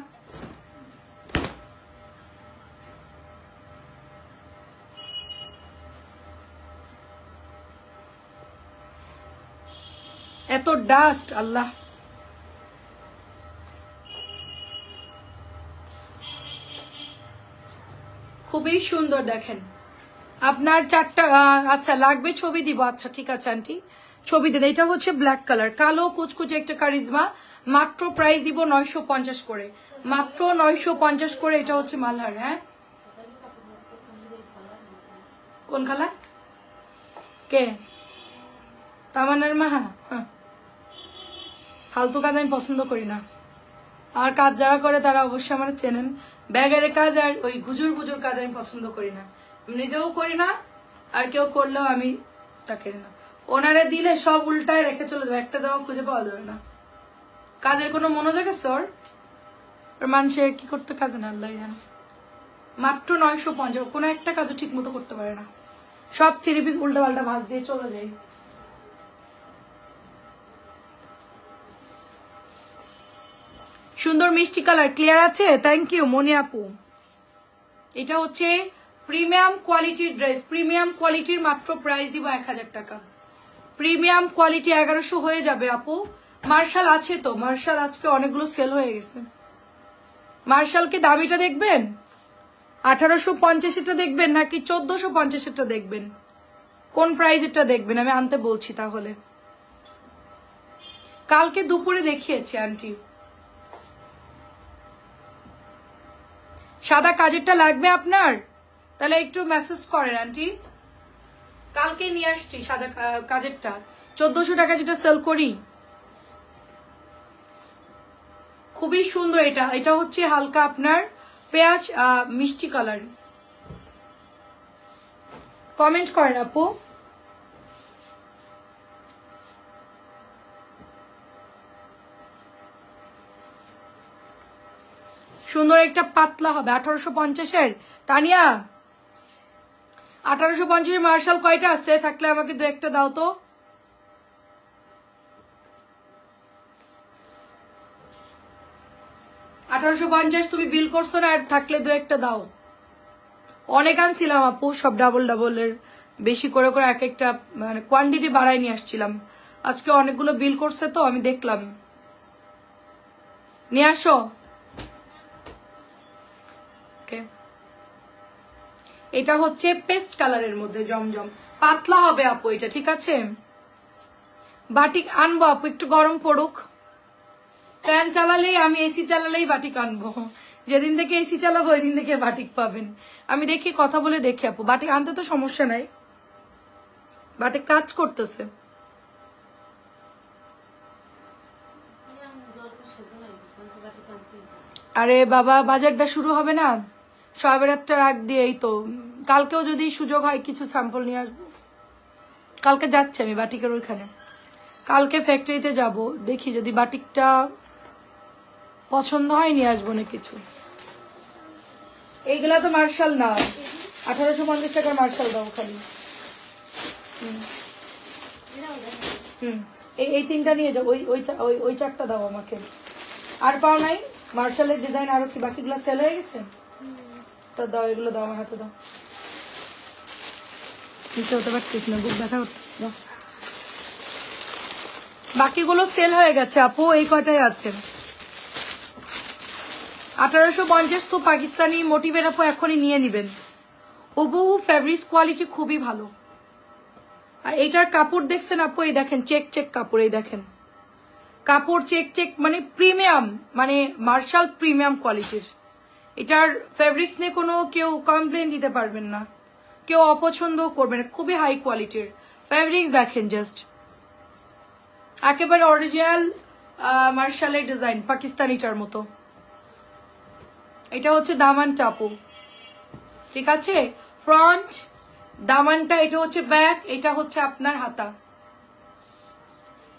এত ডাস্ট, আল্লাহ। খুবই সুন্দর দেখেন। আপনার 4টা আচ্ছা লাগবে, ছবি দিব। আচ্ছা ঠিক আছে আন্টি, ছবি দিন। এটা হচ্ছে ব্ল্যাক কালার, কালো কুচকুচে একটা কারিজমা। মাত্র প্রাইস দিব 950 করে, মাত্র 950 করে। এটা হচ্ছে মালহার। হ্যাঁ, কোন খালা? কে? তামান্নার মা? হ্যাঁ, ফালতু কাজ আমি পছন্দ করি না। আর কাজ যারা করে তারা অবশ্যই আমার চেনেন। ব্যাগের কাজ আর ওই গুজুর গুজুর কাজ আমি পছন্দ করি না, নিজেও করি না, আর কেউ করলেও আমি তাকে না। ওনারে দিলে সব উল্টায় রেখে চলে যাবে, একটা জামা খুঁজে পাওয়া যাবে না। কাজের কোনো মনোযোগ আছে ওর? মানুষের কি করতে কাজে না আল্লাহ জানে। মাত্র 950, কোনো একটা কাজও ঠিক মতো করতে পারে না, সব 3 পিস উল্টা পাল্টা ভাঁজ দিয়ে চলে যায়। সুন্দর মিষ্টি কালার, ক্লিয়ার আছে। থ্যাংক ইউ মনি আপু। এটা হচ্ছে প্রিমিয়াম কোয়ালিটির ড্রেস, প্রিমিয়াম কোয়ালিটির। মাত্র প্রাইস দিব 1000 টাকা। প্রিমিয়াম কোয়ালিটি 1100 হয়ে যাবে আপু। মার্শাল আছে তো, মার্শাল আজকে অনেকগুলো সেল হয়ে গেছে। মার্শালকে দামিটা দেখবেন, 1850 দেখবেন নাকি 1450 দেখবেন? কোন প্রাইস এটা দেখবেন? আমি আনতে বলছি তাহলে। কালকে দুপুরে দেখিয়েছি আন্টি। সাদা কাজেরটা লাগবে আপনার? তাহলে একটু মেসেজ করেন আন্টি। কালকে নিয়ে আসছি সাদা কাজেরটা, 1400 টাকা যেটা সেল করি। খুবই সুন্দর এটা। এটা হচ্ছে হালকা আপনার পেঁয়াজ মিষ্টি কালার। কমেন্ট করেন আপু। সুন্দর একটা পাতলা হবে 1850-এর। তানিয়া 1850-এর মার্শাল কয়টা আছে? থাকলে আমাকে 2-1টা দাও তো। তুমি বিল করছো না, আর থাকলে 2-1টা দাও। অনেক আনছিলাম আপু, সব ডাবল ডাবলের বেশি করে করে এক একটা মানে কোয়ান্টিটি বাড়াই নিয়ে আসছিলাম। আজকে অনেকগুলো বিল করছে তো আমি দেখলাম। নিয়ে আসো। এটা হচ্ছে পেস্ট কালারের মধ্যে জমজম, পাতলা হবে আপু এটা, ঠিক আছে? বাটিক আনবো আপু, একটু গরম পড়ুক। ফ্যান চালালেই, আমি এসি চালালেই বাটিক আনবো। যেদিন থেকে এসি চালাবো ওই দিন থেকে বাটিক পাবেন। আমি দেখি, কথা বলে দেখি আপু। বাটিক আনতে তো সমস্যা নাই, বাটিক কাজ করতেছে। আরে বাবা, বাজারটা শুরু হবে না, সবের একটা রাগ দিয়ে। এই তো কালকেও যদি সুযোগ হয় কিছু স্যাম্পল নিয়ে আসবো। কালকে যাচ্ছে আমি বাটিকের ওইখানে, কালকে ফ্যাক্টরিতে যাব, দেখি যদি বাটিকটা পছন্দ হয় নিয়ে আসবো না কিছু। এইগুলা তো মার্শাল না, 1850 টাকার মার্শাল দাও খালি। এই 3টা নিয়ে যাও, ওই 4টা দাও আমাকে। আর পাও নাই মার্শালের ডিজাইন? আরো কি বাকিগুলো সেল হয়ে গেছে? তো দাও, এগুলো দাও আমার হাতে দাও। নিচে হতে পারতিস না, বুক ব্যথা করতিস না। বাকিগুলো সেল হয়ে গেছে আপু, এই কটাই আছে। 1850 তো পাকিস্তানি মোটিভের আপু এখনই নিয়ে নিবেন। হুবহু ফেব্রিক্স কোয়ালিটি খুবই ভালো। আর এইটার কাপড় দেখছেন আপু? এই দেখেন চেক চেক কাপড়, এই দেখেন কাপড় চেক চেক, মানে প্রিমিয়াম, মানে মার্শাল প্রিমিয়াম কোয়ালিটির। এটার ফেব্রিক্স নিয়ে কোনো কেউ কমপ্লেন দিতে পারবেন না, কেউ অপছন্দ করবেন না। খুবই হাই কোয়ালিটির ফেব্রিক্স, দেখেন জাস্ট একেবারে অরিজিনাল মার্শালের ডিজাইন, পাকিস্তানিটার মতো। এটা হচ্ছে দামানটা আপু, ঠিক আছে? ফ্রন্ট দামানটা, এটা হচ্ছে ব্যাক, এটা হচ্ছে আপনার হাতা।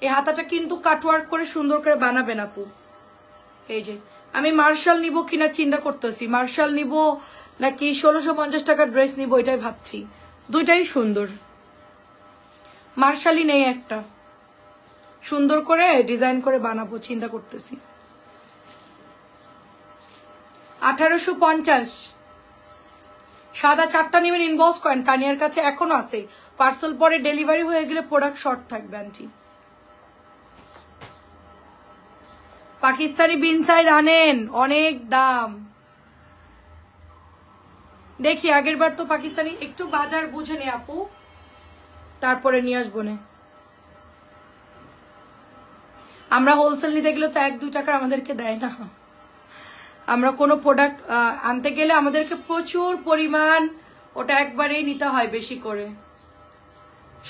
এই হাতাটা কিন্তু কাটওয়ার্ক করে সুন্দর করে বানাবেন আপু। এই যে আমি মার্শাল নিব কিনা চিন্তা করতেছি, মার্শাল নিব নাকি 1650 টাকার ড্রেস নিব, এটাই ভাবছি। দুইটাই সুন্দর, মার্শালই নেই একটা, সুন্দর করে ডিজাইন করে বানাবো চিন্তা করতেছি। 1850 সাদা 4টা নেবেন, ইনবক্স করেন, তানিয়ার কাছে এখনো আছে। পার্সেল পরে ডেলিভারি হয়ে গেলে প্রোডাক্ট শর্ট থাকবে আন্টি। পাকিস্তানি বিন সাইজ আনেন, অনেক দাম। দেখি আগের বার তো পাকিস্তানি, একটু বাজার বুঝে নে আপু, তারপরে নিয়ে আসবো না। আমরা হোলসেল নিতে গেলে তো 1-2 টাকা আমাদেরকে দেয় না। আমরা কোনো প্রোডাক্ট আনতে গেলে আমাদেরকে প্রচুর পরিমাণ ওটা একবারেই নিতে হয় বেশি করে।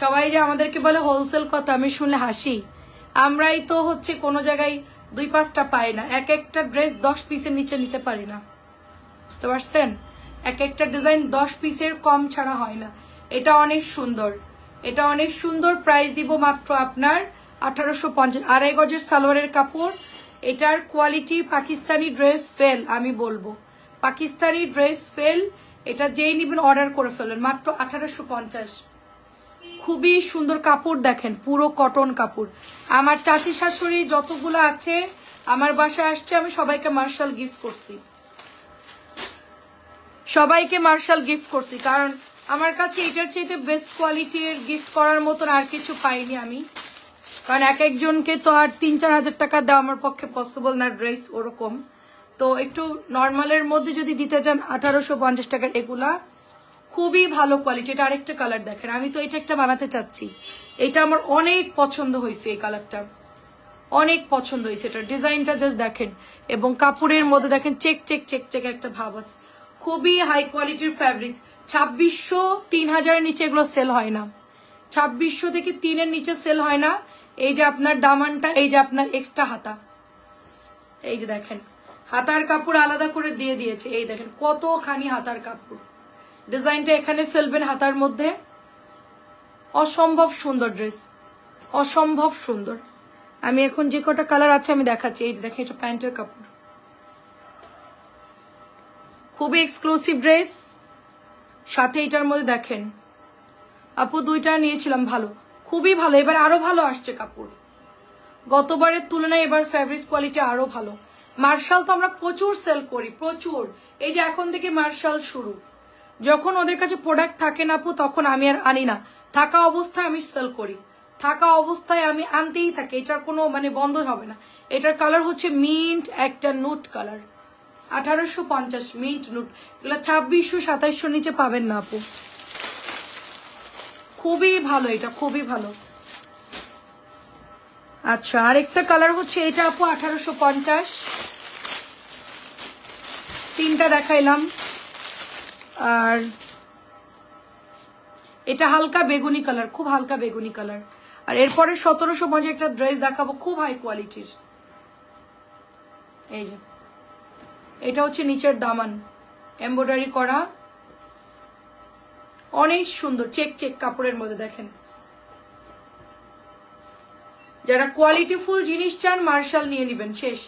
সবাই যে আমাদেরকে বলে হোলসেল কত, আমি শুনলে হাসি। আমরাই তো হচ্ছে কোনো জায়গায় 2-5টা পাই না, এক একটা ড্রেস 10 পিসের নিচে নিতে পারি না, বুঝতে পারছেন? এক একটা ডিজাইন 10 পিসের কম ছাড়া হয় না। এটা অনেক সুন্দর, এটা অনেক সুন্দর। প্রাইস দিব মাত্র আপনার 1850। 2.5 গজের সালোয়ারের কাপড়, এটার কোয়ালিটি পাকিস্তানি ড্রেস ফেল, আমি বলবো পাকিস্তানি ড্রেস ফেল। এটা যেই নিবেন অর্ডার করে ফেলেন, মাত্র 1850। খুবই সুন্দর কাপড়, দেখেন পুরো কটন কাপড়। আমার চাচি শাশুড়ি যতগুলো আছে আমার বাসায় আসছে, আমি সবাইকে মার্শাল গিফট করছি, সবাইকে মার্শাল গিফট করছি, কারণ আমার কাছে এটার চাইতে বেস্ট কোয়ালিটির গিফট করার মতন আর কিছু পাইনি আমি। কারণ এক একজনকে তো আর 3-4 হাজার টাকা দেওয়া আমার পক্ষে পসিবল না ড্রেস ওরকম। তো একটু নর্মালের মধ্যে যদি দিতে চান 1850 টাকার, এগুলা খুবই ভালো কোয়ালিটি। এটা আরেকটা কালার দেখেন, আমি তো এটা একটা বানাতে চাচ্ছি, এটা আমার অনেক পছন্দ হয়েছে, এই কালারটা অনেক পছন্দ হয়েছে। এটা ডিজাইনটা জাস্ট দেখেন, এবং কাপড়ের মধ্যে দেখেন চেক চেক চেক চেক একটা ভাব আছে, খুবই হাই কোয়ালিটির ফ্যাব্রিক। 2600 3000-এর নিচে এগুলো সেল হয় না, 2600 থেকে 3-এর নিচে সেল হয় না। এই যে আপনার দামানটা, এই যে আপনার এক্সট্রা হাতা, এই যে দেখেন হাতার কাপড় আলাদা করে দিয়ে দিয়েছে, এই দেখেন কতখানি হাতার কাপড়। ডিজাইনটা এখানে ফেলবেন হাতার মধ্যে, অসম্ভব সুন্দর ড্রেস, অসম্ভব সুন্দর। আমি এখন যে কটা কালার আছে আমি দেখাচ্ছি। এই যে দেখেন এটা প্যান্টের কাপড়, খুবই এক্সক্লুসিভ ড্রেস। সাথে এটার মধ্যে দেখেন আপু 2টা নিয়েছিলাম, ভালো, খুবই ভালো। এবার আরো ভালো আসছে কাপড়, গতবারের তুলনায় এবার ফ্যাব্রিক কোয়ালিটি আরো ভালো। মার্শাল তো আমরা প্রচুর সেল করি, প্রচুর। এই যে এখন থেকে মার্শাল শুরু, যখন ওদের কাছে প্রোডাক্ট থাকে না আপু তখন আমি আর আনি না, থাকা অবস্থায় আমি সেল করি, থাকা অবস্থায় আমি আনতেই থাকি, এটার কোনো মানে বন্ধ হবে না। এটার কালার হচ্ছে মিন্ট, একটা নুট কালার, 1850 মিন্ট নুট। এগুলো 2600-2700 নিচে পাবেন না আপু, খুবই ভালো, এটা খুবই ভালো। আচ্ছা আরেকটা কালার হচ্ছে এটা আপু 1850, 3টা দেখাইলাম। আর এটা হালকা বেগুনি কালার, খুব হালকা বেগুনি কালার। আর এরপরে 1750 একটা ড্রেস দেখাবো, খুব হাই কোয়ালিটির। এই যে এটা হচ্ছে নিচের দামান এমব্রয়ডারি করা, অনেক সুন্দর চেক চেক কাপড়ের মধ্যে দেখেন। যারা কোয়ালিটিফুল জিনিস চান মার্শাল নিয়ে নেবেন, শেষ,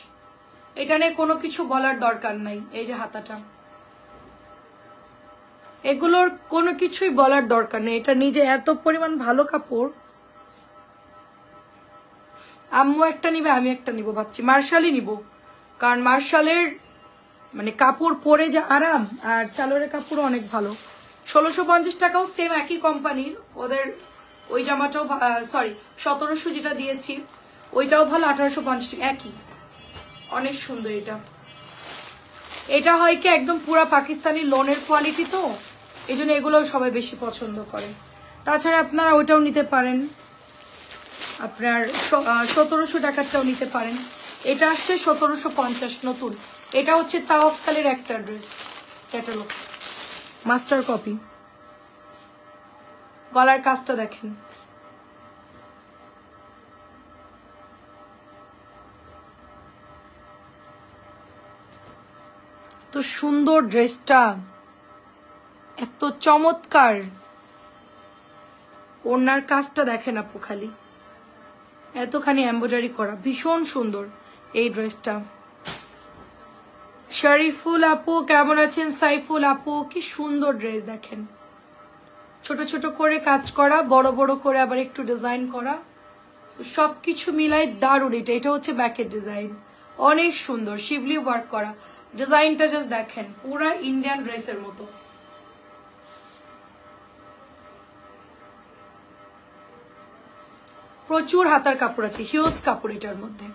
এটা নিয়ে কোনো কিছু বলার দরকার নাই। এই যে হাতাটা, এগুলোর কোনো কিছুই বলার দরকার নেই, এটা নিজে এত পরিমাণ ভালো কাপড়। আম্মু একটা নিবে, আমি একটা নিব ভাবছি, মার্শালই নিব, কারণ মার্শালের মানে কাপড় পরে যে আরাম, আর সালোয়ারের কাপড় অনেক ভালো। 1650 টাকাও সেম একই কোম্পানির, ওদের ওই জামাটাও সরি 1700 যেটা দিয়েছি ওইটাও ভালো, 1850 টাকা একই, অনেক সুন্দর। এটা এটা হয় কি একদম পুরা পাকিস্তানি লোনের কোয়ালিটি, তো এই জন্য এগুলো সবাই বেশি পছন্দ করে। তাছাড়া আপনারা ওইটাও নিতে পারেন, আপনার 1700 টাকারটাও নিতে পারেন। এটা আসছে 1750 নতুন। এটা হচ্ছে তাওয়াক্কালের একটা ড্রেস ক্যাটালগ, মাস্টার কপি। গলার কাজটা দেখেন, এত সুন্দর ড্রেসটা, এত চমৎকার। ওনার কাজটা দেখেন আপু, খালি এতখানি এমব্রয়ডারি করা, ভীষণ সুন্দর এই ড্রেসটা। শরীফুল আপু কেমন আছেন? সাইফুল আপু, কি সুন্দর ড্রেস দেখেন, ছোট ছোট করে কাজ করা, বড় বড় করে আবার একটু ডিজাইন করা, সবকিছু মিলাই দারুণ। এটা হচ্ছে ব্যাকের ডিজাইন, অনেক সুন্দর শিবলি ওয়ার্ক করা। ডিজাইনটা জাস্ট দেখেন, পুরা ইন্ডিয়ান ড্রেসের মতো। প্রচুর হাতার কাপড় আছে, হিউজ কাপড় এটার মধ্যে।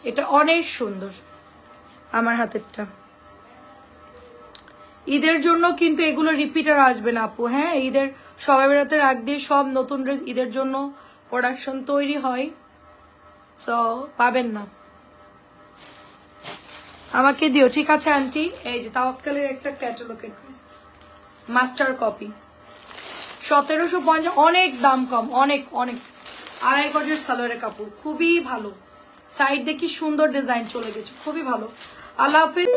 এটা অনেক সুন্দর। আমার হাতেরটা ঈদের জন্য কিন্তু এগুলো রিপিটার আসবে না আপু। হ্যাঁ, ঈদের সবাই বেড়াতে আগ দিয়ে সব নতুন ড্রেস ঈদের জন্য প্রোডাকশন তৈরি হয়, সো পাবেন না। আমাকে দিও, ঠিক আছে আন্টি। এই যে তাওয়াক্কালের একটা ক্যাটালগের ড্রেস, মাস্টার কপি, 1750, অনেক দাম কম, অনেক অনেক। 2.5 গজের সালোয়ারের কাপড়, খুবই ভালো। সাইড দেখি সুন্দর ডিজাইন চলে গেছে, খুবই ভালো। আল্লাহ হাফিজ।